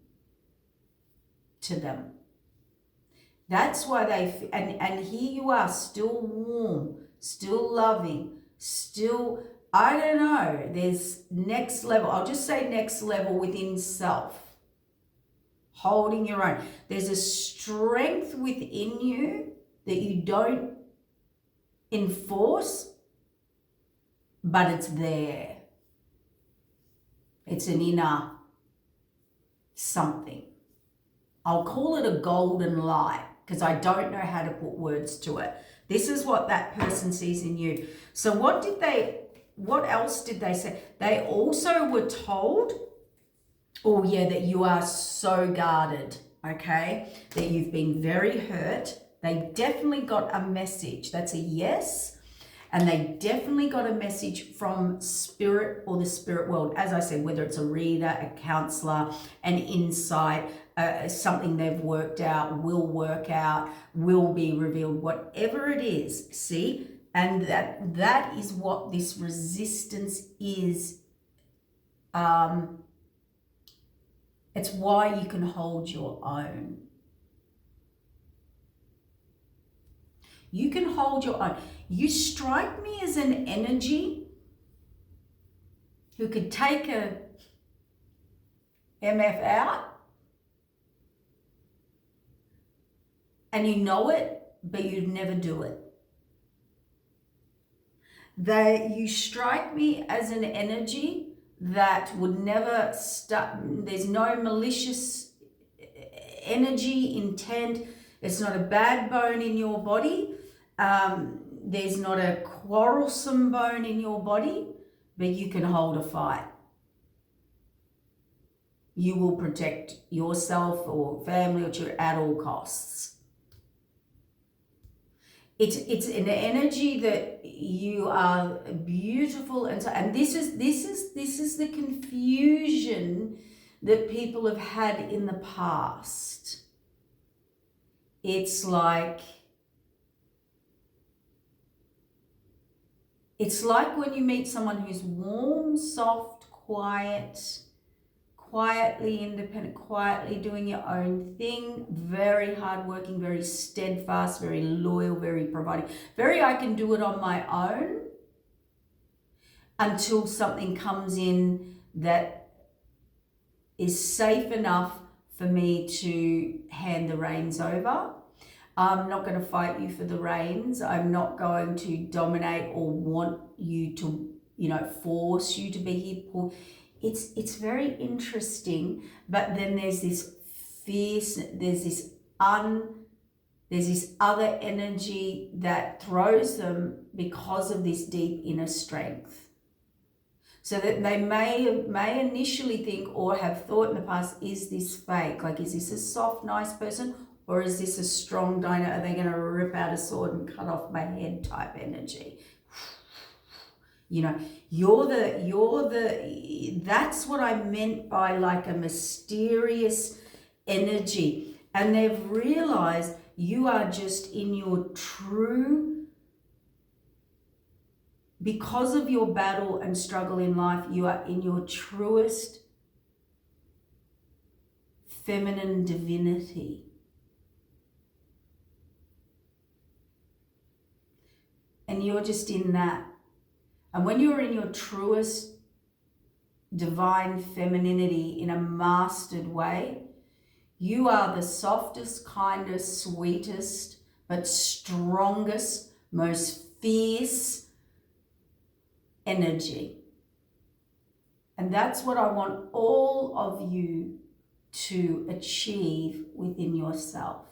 to them. That's why and here you are, still warm, still loving, still, I don't know, there's next level. I'll just say next level within self, holding your own. There's a strength within you that you don't enforce, but it's there. It's an inner something. I'll call it a golden light, because I don't know how to put words to it. This is what that person sees in you. So what else did they say? They also were told, oh yeah, that you are so guarded, okay? That you've been very hurt. They definitely got a message. That's a yes. And they definitely got a message from spirit or the spirit world. As I said, whether it's a reader, a counselor, an insight, something they've worked out, will work out, will be revealed, whatever it is, see? And that is what this resistance is. It's why you can hold your own. You can hold your own. You strike me as an energy who could take a MF out, and you know it, but you'd never do it. You strike me as an energy that would never start. There's no malicious energy, intent. It's not a bad bone in your body. There's not a quarrelsome bone in your body, but you can hold a fight. You will protect yourself or family or children at all costs. It's an energy that you are beautiful, and this is the confusion that people have had in the past. It's like when you meet someone who's warm, soft, quiet, quietly independent, quietly doing your own thing, very hardworking, very steadfast, very loyal, very providing, very I can do it on my own until something comes in that is safe enough for me to hand the reins over. I'm not going to fight you for the reins. I'm not going to dominate or want you to, force you to be here. It's very interesting, but then there's this fierce, there's this other energy that throws them because of this deep inner strength. So that they may initially think or have thought in the past, is this fake? Like, is this a soft, nice person? Or is this a strong dino? Are they going to rip out a sword and cut off my head type energy? That's what I meant by like a mysterious energy. And they've realized you are just in your true, because of your battle and struggle in life, you are in your truest feminine divinity. And you're just in that. And when you're in your truest divine femininity in a mastered way, you are the softest, kindest, sweetest, but strongest, most fierce energy. And that's what I want all of you to achieve within yourself.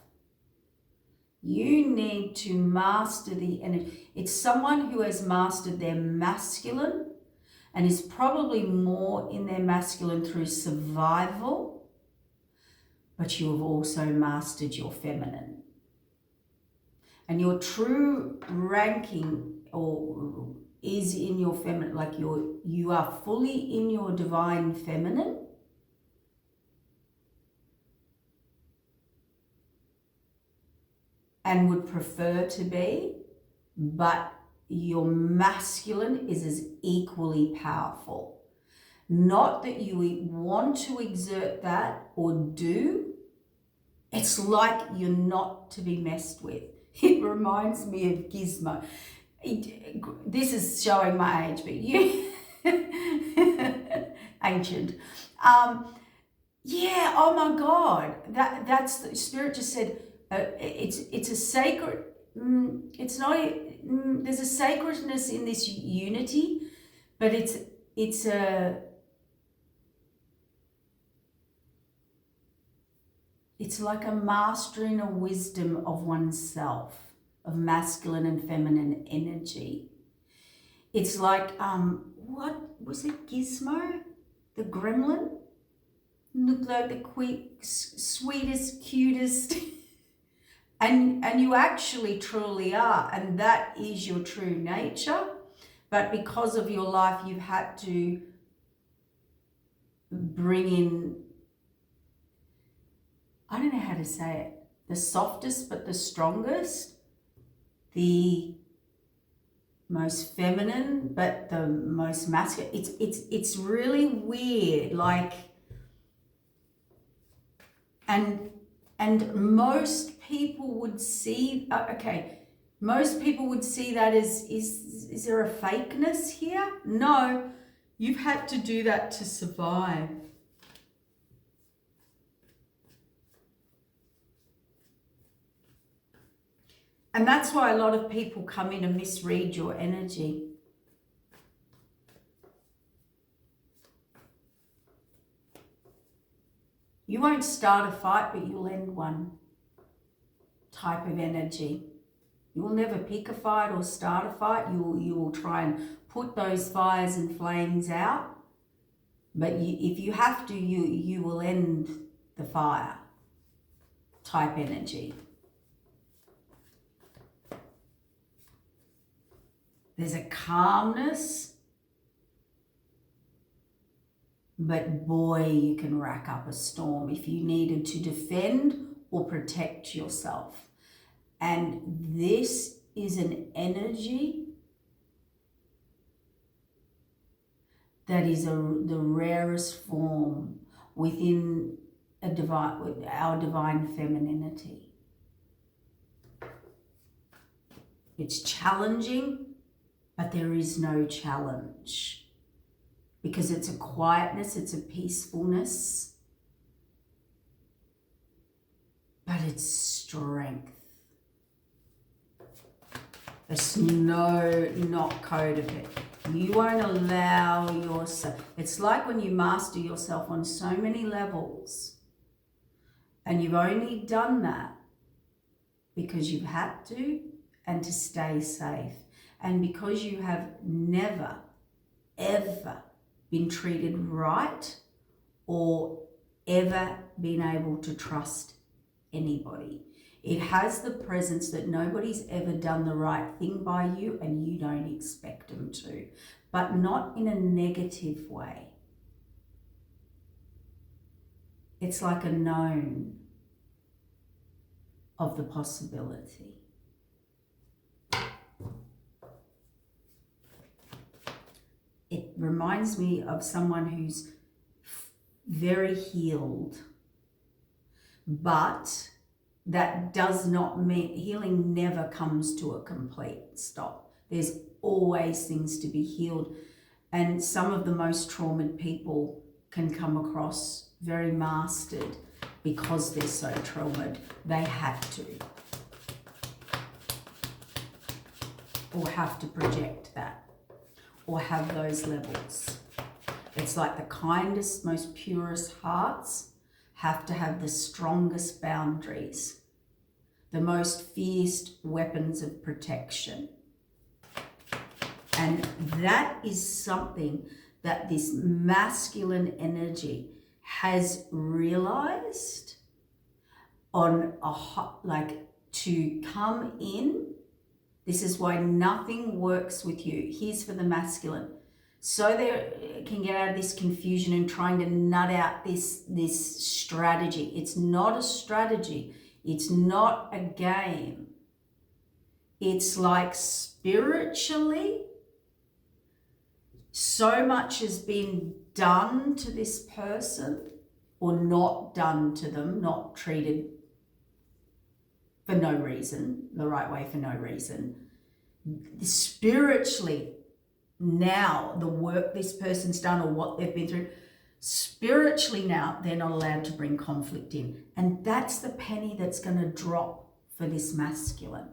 You need to master the energy. It's someone who has mastered their masculine and is probably more in their masculine through survival, but you have also mastered your feminine. And your true ranking is in your feminine, like you are fully in your divine feminine. And would prefer to be, but your masculine is as equally powerful. Not that you want to exert that or do. It's like you're not to be messed with. It reminds me of Gizmo. This is showing my age, but you ancient. Yeah, oh my God. That's the Spirit just said. It's a sacred. It's not. There's a sacredness in this unity, but it's like a mastering a wisdom of oneself, of masculine and feminine energy. It's like what was it? Gizmo, the gremlin, looked like the sweetest, cutest. And you actually truly are, and that is your true nature. But because of your life, you've had to bring in, I don't know how to say it, the softest but the strongest, the most feminine but the most masculine. It's really weird, like, and most people would see, most people would see that as, is there a fakeness here? No, you've had to do that to survive. And that's why a lot of people come in and misread your energy. You won't start a fight, but you'll end one type of energy. You will never pick a fight or start a fight. You will try and put those fires and flames out. But if you have to, you will end the fire type energy. There's a calmness, but boy, you can rack up a storm if you needed to defend or protect yourself. And this is an energy that is the rarest form within our divine femininity. It's challenging, but there is no challenge, because it's a quietness, it's a peacefulness, but it's strength. There's no not code of it. You won't allow yourself. It's like when you master yourself on so many levels, and you've only done that because you've had to and to stay safe, and because you have never, ever been treated right or ever been able to trust anybody. It has the presence that nobody's ever done the right thing by you and you don't expect them to, but not in a negative way. It's like a known of the possibility. It reminds me of someone who's very healed, but that does not mean healing never comes to a complete stop. There's always things to be healed. And some of the most traumatized people can come across very mastered because they're so traumatized. They had to. Or have to project that. Or have those levels. It's like the kindest, most purest hearts have to have the strongest boundaries, the most fierce weapons of protection. And that is something that this masculine energy has realized on to come in. This is why nothing works with you. Here's for the masculine. So they can get out of this confusion and trying to nut out this strategy. It's not a strategy. It's not a game. It's like spiritually, so much has been done to this person, or not done to them, not treated for no reason, the right way for no reason. Spiritually, now the work this person's done or what they've been through, spiritually now they're not allowed to bring conflict in. And that's the penny that's going to drop for this masculine.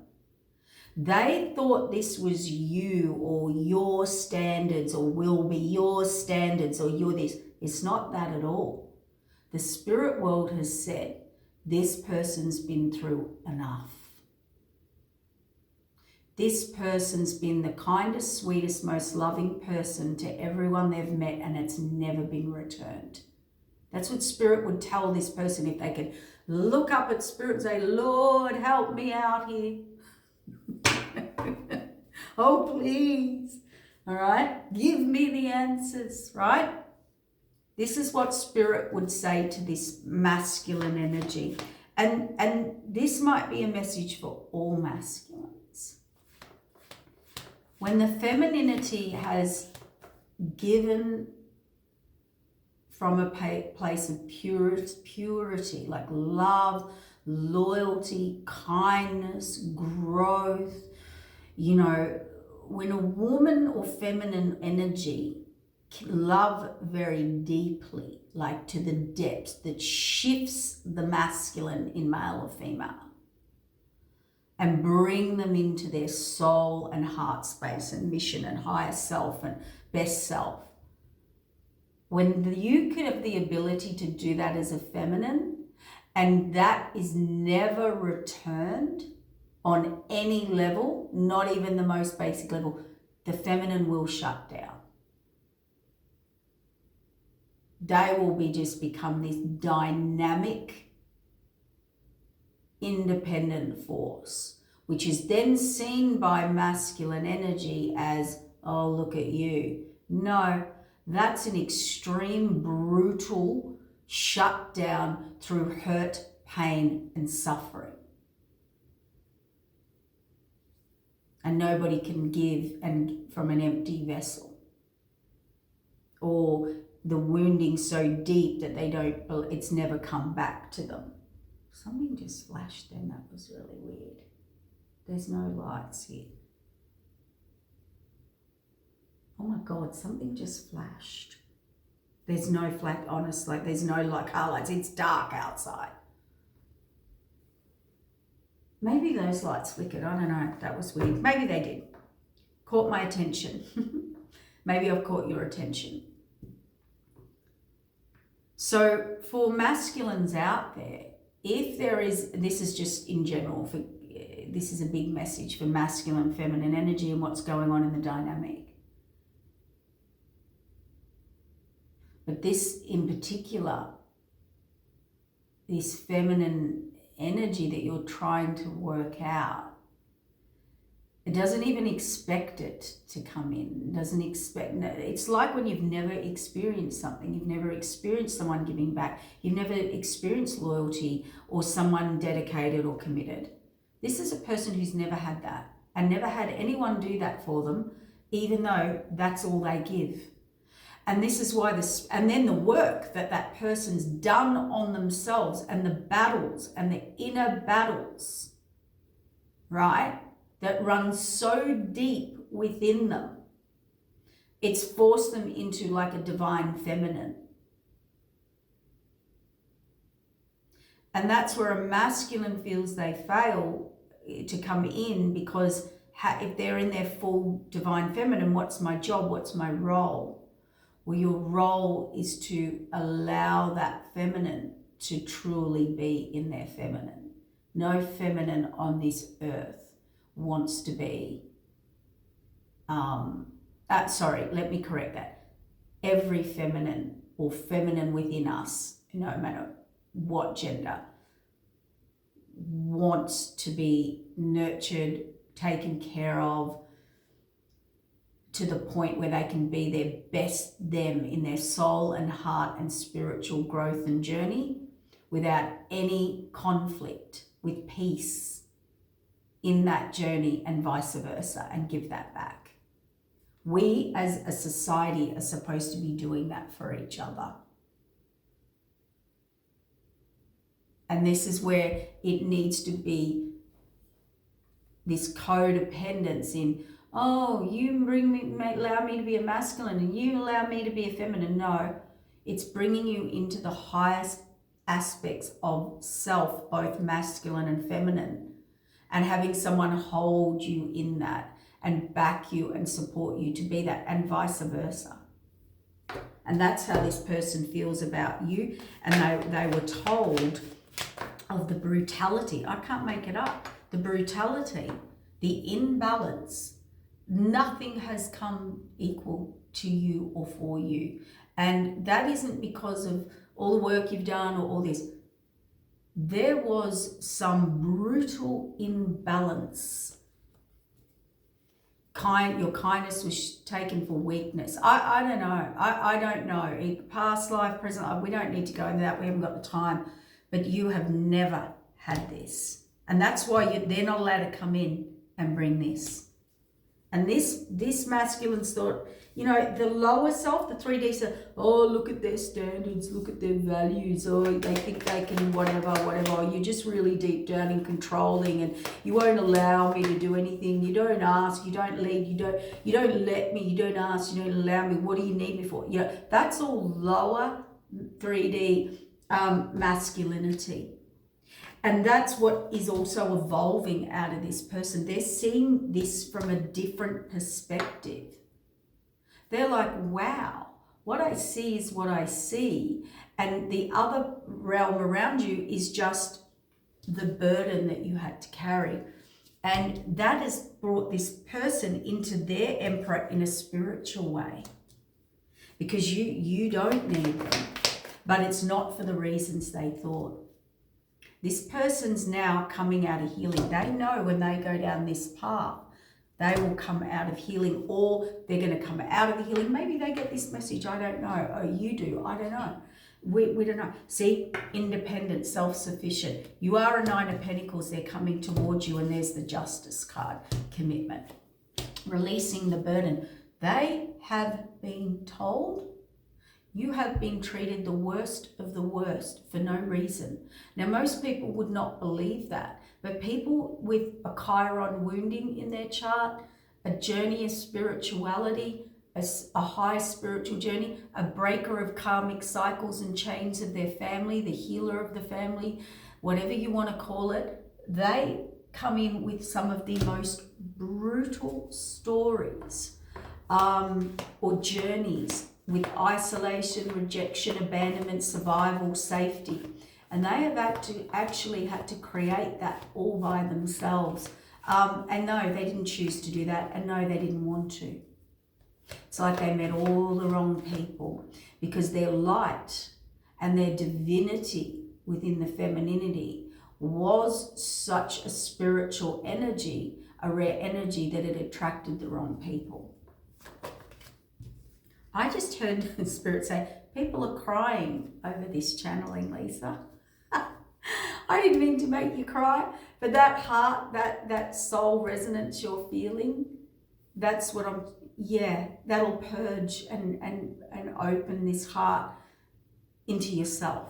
They thought this was you or your standards or will be your standards or you're this. It's not that at all. The spirit world has said this person's been through enough. This person's been the kindest, sweetest, most loving person to everyone they've met, and it's never been returned. That's what spirit would tell this person if they could look up at spirit and say, Lord, help me out here. Oh, please. All right. Give me the answers, right? This is what spirit would say to this masculine energy. And this might be a message for all masculines. When the femininity has given from a place of purity, like love, loyalty, kindness, growth, when a woman or feminine energy love very deeply, like to the depths that shifts the masculine in male or female and bring them into their soul and heart space and mission and higher self and best self. When you can have the ability to do that as a feminine, and that is never returned on any level, not even the most basic level, the feminine will shut down. They will just become this dynamic, independent force, which is then seen by masculine energy as, oh, look at you. No, that's an extreme, brutal shutdown through hurt, pain, and suffering. And nobody can give and from an empty vessel or the wounding so deep that it's never come back to them. Something just flashed then. That was really weird. There's no lights here. Oh my God, something just flashed. There's no flash, honestly, there's no car lights. It's dark outside. Maybe those lights flickered. I don't know. That was weird. Maybe they did. Caught my attention. Maybe I've caught your attention. So for masculines out there, if there is, this is just in general, this is a big message for masculine, feminine energy and what's going on in the dynamic. But this in particular, this feminine energy that you're trying to work out, it doesn't even expect it to come in. It doesn't expect, it's like when you've never experienced something, you've never experienced someone giving back, you've never experienced loyalty or someone dedicated or committed. This is a person who's never had that and never had anyone do that for them, even though that's all they give. And this is why and then the work that person's done on themselves and the battles and the inner battles, right? That run so deep within them. It's forced them into like a divine feminine. And that's where a masculine feels they fail to come in, because if they're in their full divine feminine, what's my job? What's my role? Well, your role is to allow that feminine to truly be in their feminine. No feminine on this earth wants to be, let me correct that. Every feminine or feminine within us, no matter what gender, wants to be nurtured, taken care of, to the point where they can be their best them in their soul and heart and spiritual growth and journey without any conflict, with peace in that journey and vice versa, and give that back. We as a society are supposed to be doing that for each other. And this is where it needs to be this codependence in, oh, you allow me to be a masculine and you allow me to be a feminine. No, it's bringing you into the highest aspects of self, both masculine and feminine, and having someone hold you in that and back you and support you to be that, and vice versa. And that's how this person feels about you. And they were told of the brutality. I can't make it up. The brutality, the imbalance. Nothing has come equal to you or for you. And that isn't because of all the work you've done or all this. There was some brutal imbalance. Your kindness was taken for weakness. I don't know. I don't know. Past life, present life, we don't need to go into that. We haven't got the time. But you have never had this. And that's why they're not allowed to come in and bring this. And this masculine's thought, the lower self, the 3D self, oh, look at their standards, look at their values, oh, they think they can whatever, you're just really deep down and controlling, and you won't allow me to do anything, you don't ask, you don't lead, you don't let me, you don't ask, you don't allow me, what do you need me for? That's all lower 3D masculinity. And that's what is also evolving out of this person. They're seeing this from a different perspective. They're like, wow, what I see is what I see. And the other realm around you is just the burden that you had to carry. And that has brought this person into their emperor in a spiritual way. Because you don't need them. But it's not for the reasons they thought. This person's now coming out of healing. They know when they go down this path, they will come out of healing, or they're going to come out of the healing. Maybe they get this message. I don't know. Oh, you do. I don't know. We don't know. See, independent, self-sufficient. You are a 9 of Pentacles. They're coming towards you, and there's the Justice card. Commitment. Releasing the burden. They have been told, You have been treated the worst of the worst for no reason. Now, most people would not believe that, but people with a Chiron wounding in their chart, a journey of spirituality, a high spiritual journey, a breaker of karmic cycles and chains of their family, the healer of the family, whatever you want to call it, they come in with some of the most brutal stories or journeys with isolation, rejection, abandonment, survival, safety. And they have actually had to create that all by themselves. And no, they didn't choose to do that. And no, they didn't want to. It's like they met all the wrong people, because their light and their divinity within the femininity was such a spiritual energy, a rare energy, that it attracted the wrong people. I just heard the Spirit say, people are crying over this channeling, Lisa. I didn't mean to make you cry, but that heart, that soul resonance you're feeling, that's what that'll purge and open this heart into yourself.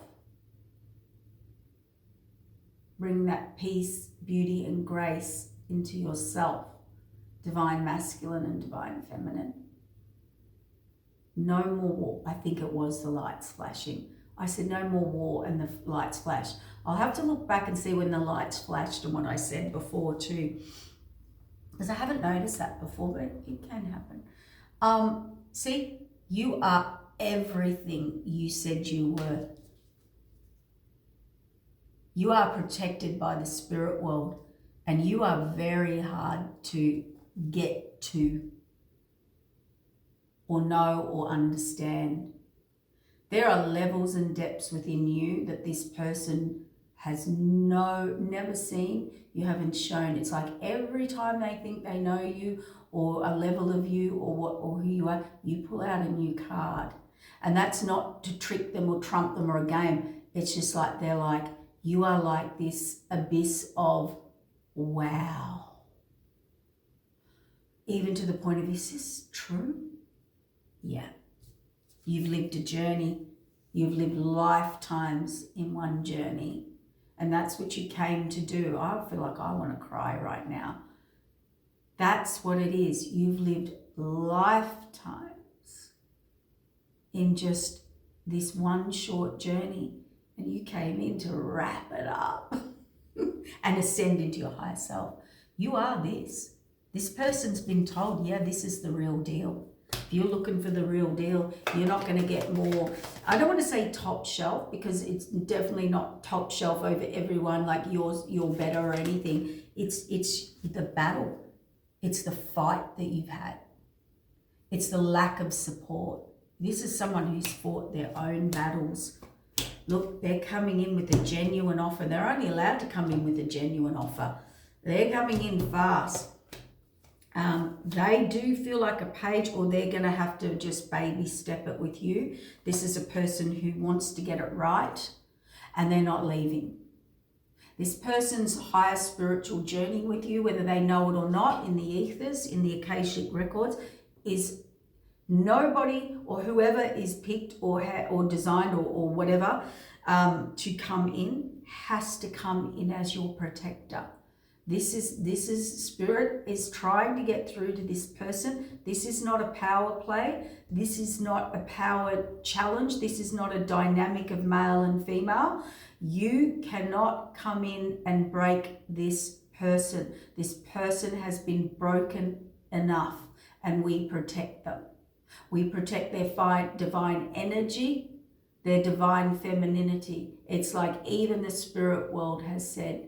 Bring that peace, beauty, and grace into yourself. Divine masculine and divine feminine. No more war. I think it was the lights flashing. I said no more war and the lights flashed. I'll have to look back and see when the lights flashed and what I said before too, because I haven't noticed that before, but it can happen. See, you are everything you said you were. You are protected by the spirit world, and you are very hard to get to or know or understand. There are levels and depths within you that this person has never seen. You haven't shown. It's like every time they think they know you or a level of you or who you are, you pull out a new card. And that's not to trick them or trump them or a game. It's just like they're like, you are like this abyss of wow. Even to the point of, is this true? Yeah. You've lived a journey. You've lived lifetimes in one journey. And that's what you came to do. I feel like I want to cry right now. That's what it is. You've lived lifetimes in just this one short journey. And you came in to wrap it up and ascend into your higher self. You are this. This person's been told, yeah, this is the real deal. If you're looking for the real deal, you're not going to get more. I don't want to say top shelf, because it's definitely not top shelf over everyone, like you're better or anything. It's the battle. It's the fight that you've had. It's the lack of support. This is someone who's fought their own battles. Look, they're coming in with a genuine offer. They're only allowed to come in with a genuine offer. They're coming in fast. They do feel like a page, or they're going to have to just baby step it with you. This is a person who wants to get it right, and they're not leaving. This person's higher spiritual journey with you, whether they know it or not, in the ethers, in the Akashic records, is nobody or whoever is picked or designed or whatever to come in has to come in as your protector. This is Spirit is trying to get through to this person. This is not a power play. This is not a power challenge. This is not a dynamic of male and female. You cannot come in and break this person. This person has been broken enough, and we protect them. We protect their divine energy, their divine femininity. It's like even the spirit world has said,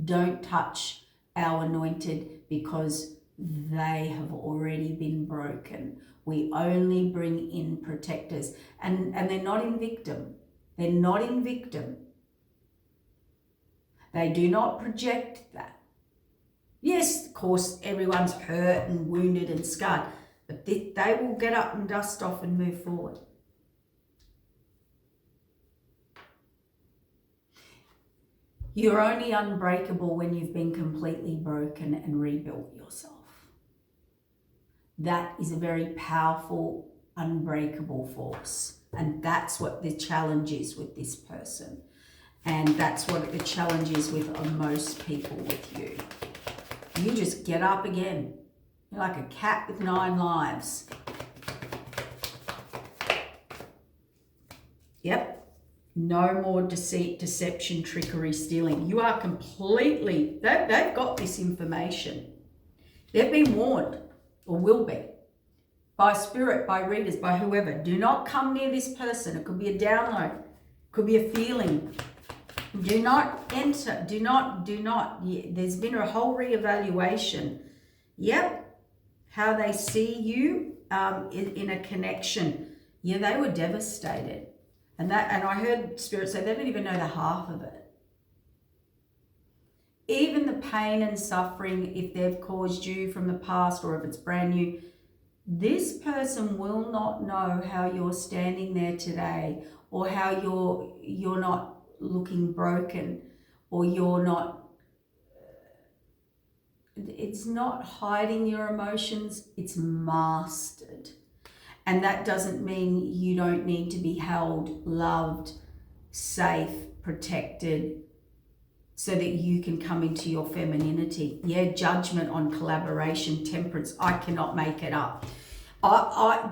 don't touch our anointed, because they have already been broken. We only bring in protectors. And they're not in victim. They're not in victim. They do not project that. Yes, of course, everyone's hurt and wounded and scarred, but they will get up and dust off and move forward. You're only unbreakable when you've been completely broken and rebuilt yourself. that is a very powerful, unbreakable force. And that's what the challenge is with this person. And that's what the challenge is with most people with you. You just get up again. You're like a cat with 9 lives. Yep. No more deceit, deception, trickery, stealing. You are completely, they've got this information. They've been warned, or will be, by spirit, by readers, by whoever. Do not come near this person. It could be a download. It could be a feeling. Do not enter. Do not. There's been a whole reevaluation. Yep. How they see you in a connection. Yeah, they were devastated. And I heard Spirit say they don't even know the half of it. Even the pain and suffering, if they've caused you from the past or if it's brand new, this person will not know how you're standing there today, or how you're not looking broken, or you're not, it's not hiding your emotions, it's mastered. And that doesn't mean you don't need to be held, loved, safe, protected, so that you can come into your femininity. Yeah, judgment on collaboration, temperance. I cannot make it up.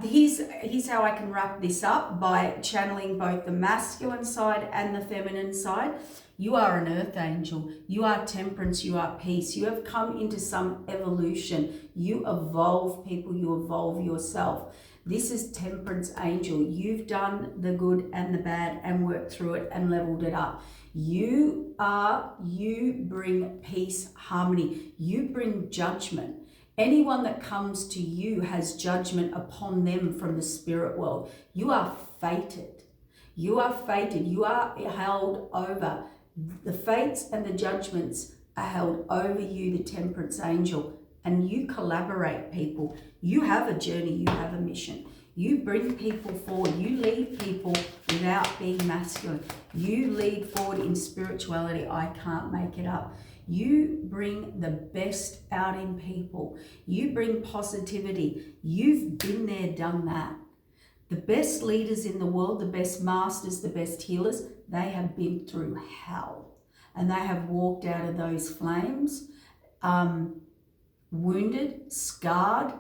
Here's how I can wrap this up, by channeling both the masculine side and the feminine side. You are an earth angel. You are temperance. You are peace. You have come into some evolution. You evolve people. You evolve yourself. This is temperance angel. You've done the good and the bad and worked through it and leveled it up. You bring peace, harmony. You bring judgment. Anyone that comes to you has judgment upon them from the spirit world. You are fated. You are fated. You are held over. The fates and the judgments are held over you, the temperance angel. And you collaborate, people. You have a journey. You have a mission. You bring people forward. You lead people without being masculine. You lead forward in spirituality. I can't make it up. You bring the best out in people. You bring positivity. You've been there, done that. The best leaders in the world, the best masters, the best healers, they have been through hell. And they have walked out of those flames, wounded, scarred,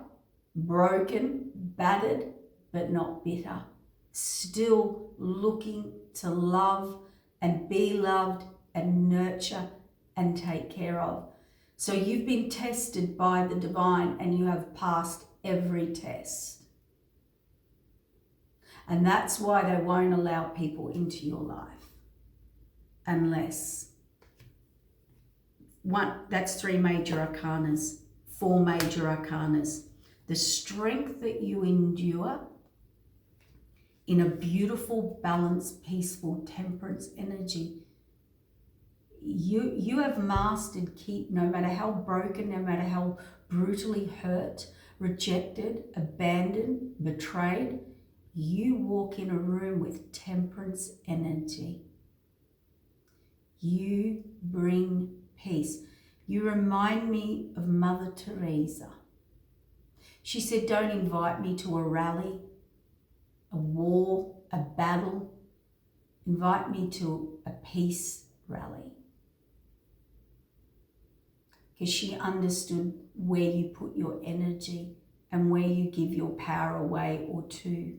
broken, battered, but not bitter. Still looking to love and be loved and nurture and take care of. So you've been tested by the divine and you have passed every test. And that's why they won't allow people into your life. Unless, that's 3 major arcanas, 4 major arcanas. The strength that you endure in a beautiful, balanced, peaceful, temperance energy. You have mastered, no matter how broken, no matter how brutally hurt, rejected, abandoned, betrayed, you walk in a room with temperance energy. You bring peace. You remind me of Mother Teresa. She said, don't invite me to a rally, a war, a battle. Invite me to a peace rally. Because she understood where you put your energy and where you give your power away or to.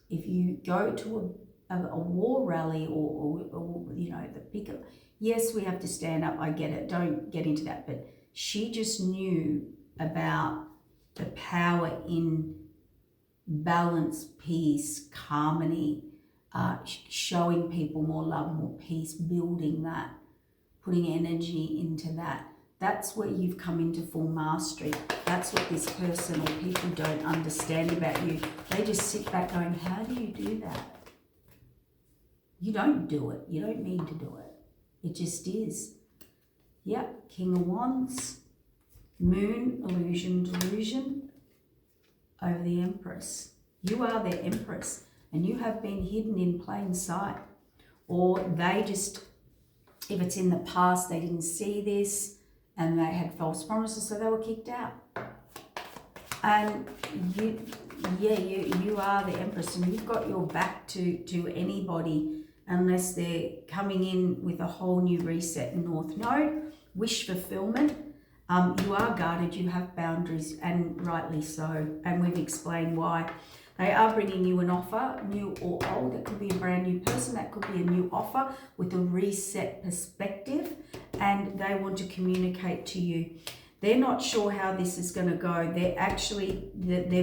If you go to a war rally or the bigger, yes, we have to stand up, I get it, don't get into that, but she just knew about the power in balance, peace, harmony, showing people more love, more peace, building that, putting energy into that. That's where you've come into full mastery. That's what this person or people don't understand about you. They just sit back going, how do you do that? You don't do it. You don't need to do it. It just is. Yep, King of Wands, Moon, illusion, delusion, over the Empress. You are the Empress and you have been hidden in plain sight. Or they just, if it's in the past, they didn't see this, and they had false promises, so they were kicked out. And you are the Empress, and you've got your back to anybody unless they're coming in with a whole new reset in North Node. Wish fulfillment. You are guarded, you have boundaries, and rightly so. And we've explained why. They are bringing you an offer, new or old. It could be a brand new person. That could be a new offer with a reset perspective. And they want to communicate to you. They're not sure how this is going to go. They're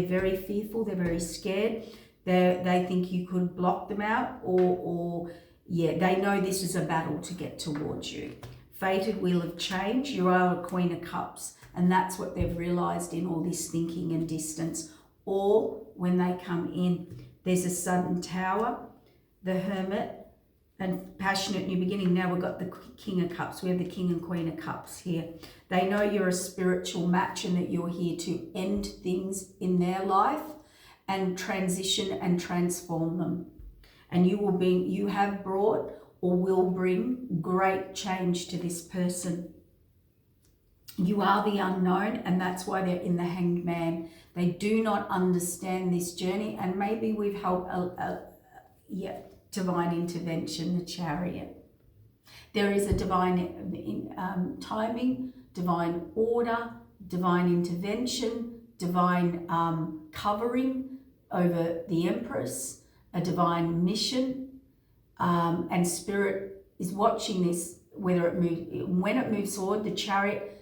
very fearful. They're very scared. They think you could block them out or they know this is a battle to get towards you. Fated Wheel of Change. You are a Queen of Cups. And that's what they've realized in all this thinking and distance. Or when they come in, there's a sudden Tower, the Hermit, and passionate new beginning. Now we've got the King of Cups. We have the King and Queen of Cups here. They know you're a spiritual match and that you're here to end things in their life and transition and transform them. And you have brought or will bring great change to this person. You are the unknown, and that's why they're in the Hanged Man. They do not understand this journey, and maybe we've helped divine intervention, the Chariot. There is a divine timing, divine order, divine intervention, divine covering over the Empress, a divine mission, and Spirit is watching this, when it moves forward, the Chariot.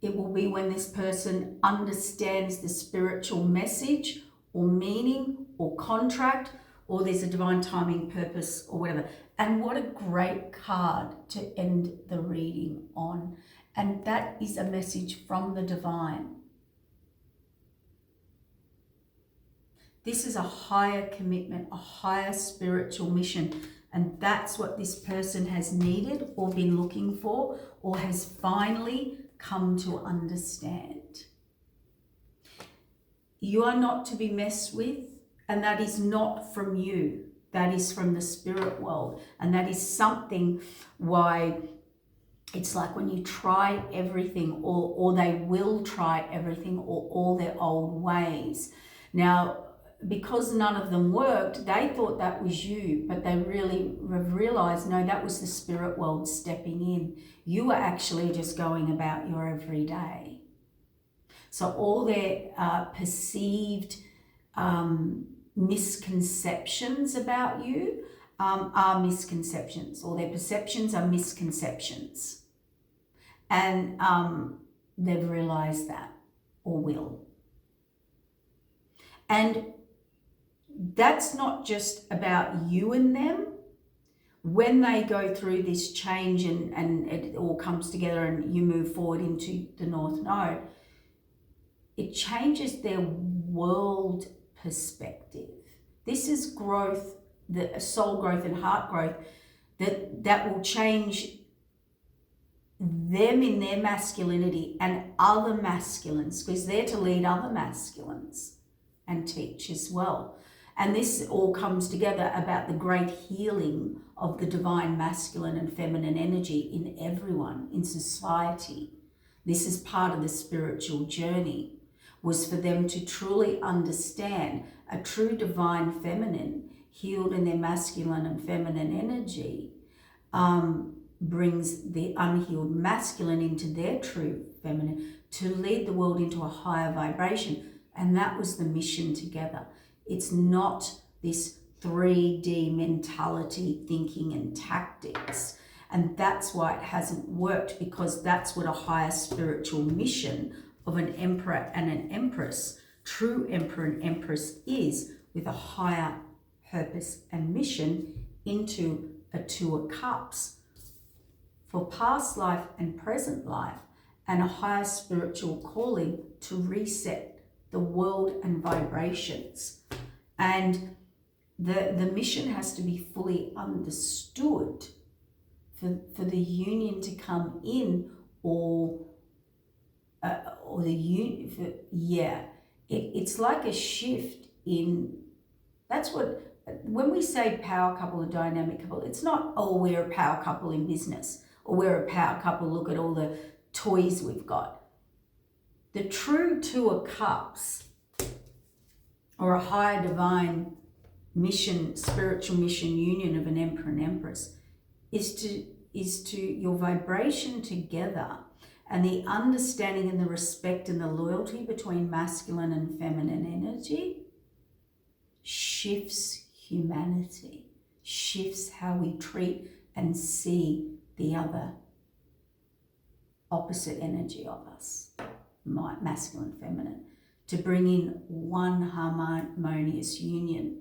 It will be when this person understands the spiritual message or meaning or contract, or there's a divine timing, purpose, or whatever. And what a great card to end the reading on. And that is a message from the divine. This is a higher commitment, a higher spiritual mission. And that's what this person has needed or been looking for, or has finally come to understand. You are not to be messed with, and that is not from you. That is from the spirit world. And that is something why it's like when you try everything, or they will try everything, or all their old ways. Now, because none of them worked, they thought that was you, but they really realized, no, that was the spirit world stepping in. You were actually just going about your everyday. So all their perceived misconceptions about you are misconceptions, or their perceptions are misconceptions. And they've realized that, or will. And that's not just about you and them. When they go through this change and it all comes together and you move forward into the North Node, it changes their world perspective. This is growth, the soul growth and heart growth, that will change them in their masculinity and other masculines, because they're to lead other masculines and teach as well. And this all comes together about the great healing of the divine masculine and feminine energy in everyone, in society. This is part of the spiritual journey, was for them to truly understand a true divine feminine, healed in their masculine and feminine energy, brings the unhealed masculine into their true feminine to lead the world into a higher vibration. And that was the mission together. It's not this 3D mentality, thinking and tactics. And that's why it hasn't worked, because that's what a higher spiritual mission of an emperor and an empress, true emperor and empress, is, with a higher purpose and mission into a Two of Cups for past life and present life, and a higher spiritual calling to reset the world and vibrations. And the mission has to be fully understood for the union to come in, or the union. It's like a shift in. That's what, when we say power couple or dynamic couple, it's not, oh, we're a power couple in business, or we're a power couple, look at all the toys we've got. The true Two of Cups, or a higher divine mission, spiritual mission union of an Emperor and Empress, is to your vibration together, and the understanding and the respect and the loyalty between masculine and feminine energy shifts humanity, shifts how we treat and see the other opposite energy of us, masculine, feminine, to bring in one harmonious union.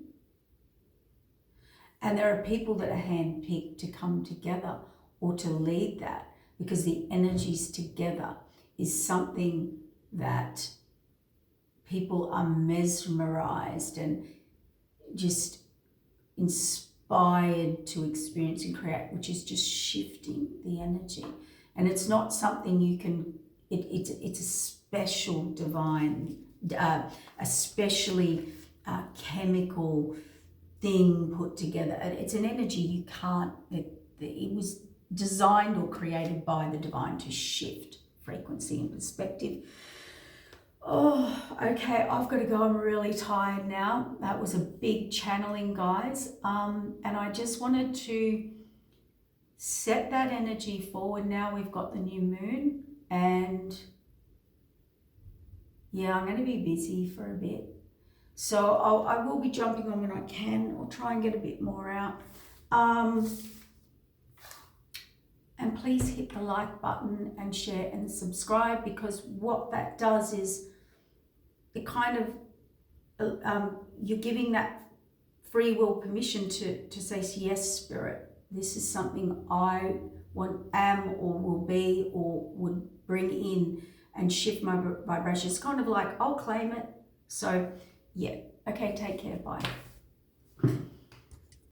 And there are people that are handpicked to come together or to lead that, because the energies together is something that people are mesmerized and just inspired to experience and create, which is just shifting the energy. And it's not something you can, it's a special divine, especially chemical thing put together. It's an energy you can't, it was designed or created by the divine to shift frequency and perspective. Oh, okay, I've got to go. I'm really tired now. That was a big channeling, guys. And I just wanted to set that energy forward. Now we've got the new moon, and yeah, I'm going to be busy for a bit. So I will be jumping on when I can, or try and get a bit more out. And please hit the like button and share and subscribe, because what that does is it kind of, you're giving that free will permission to say, yes, Spirit, this is something I am or will be or would bring in and shift my vibration. It's kind of like, I'll claim it. So yeah, okay, take care, bye.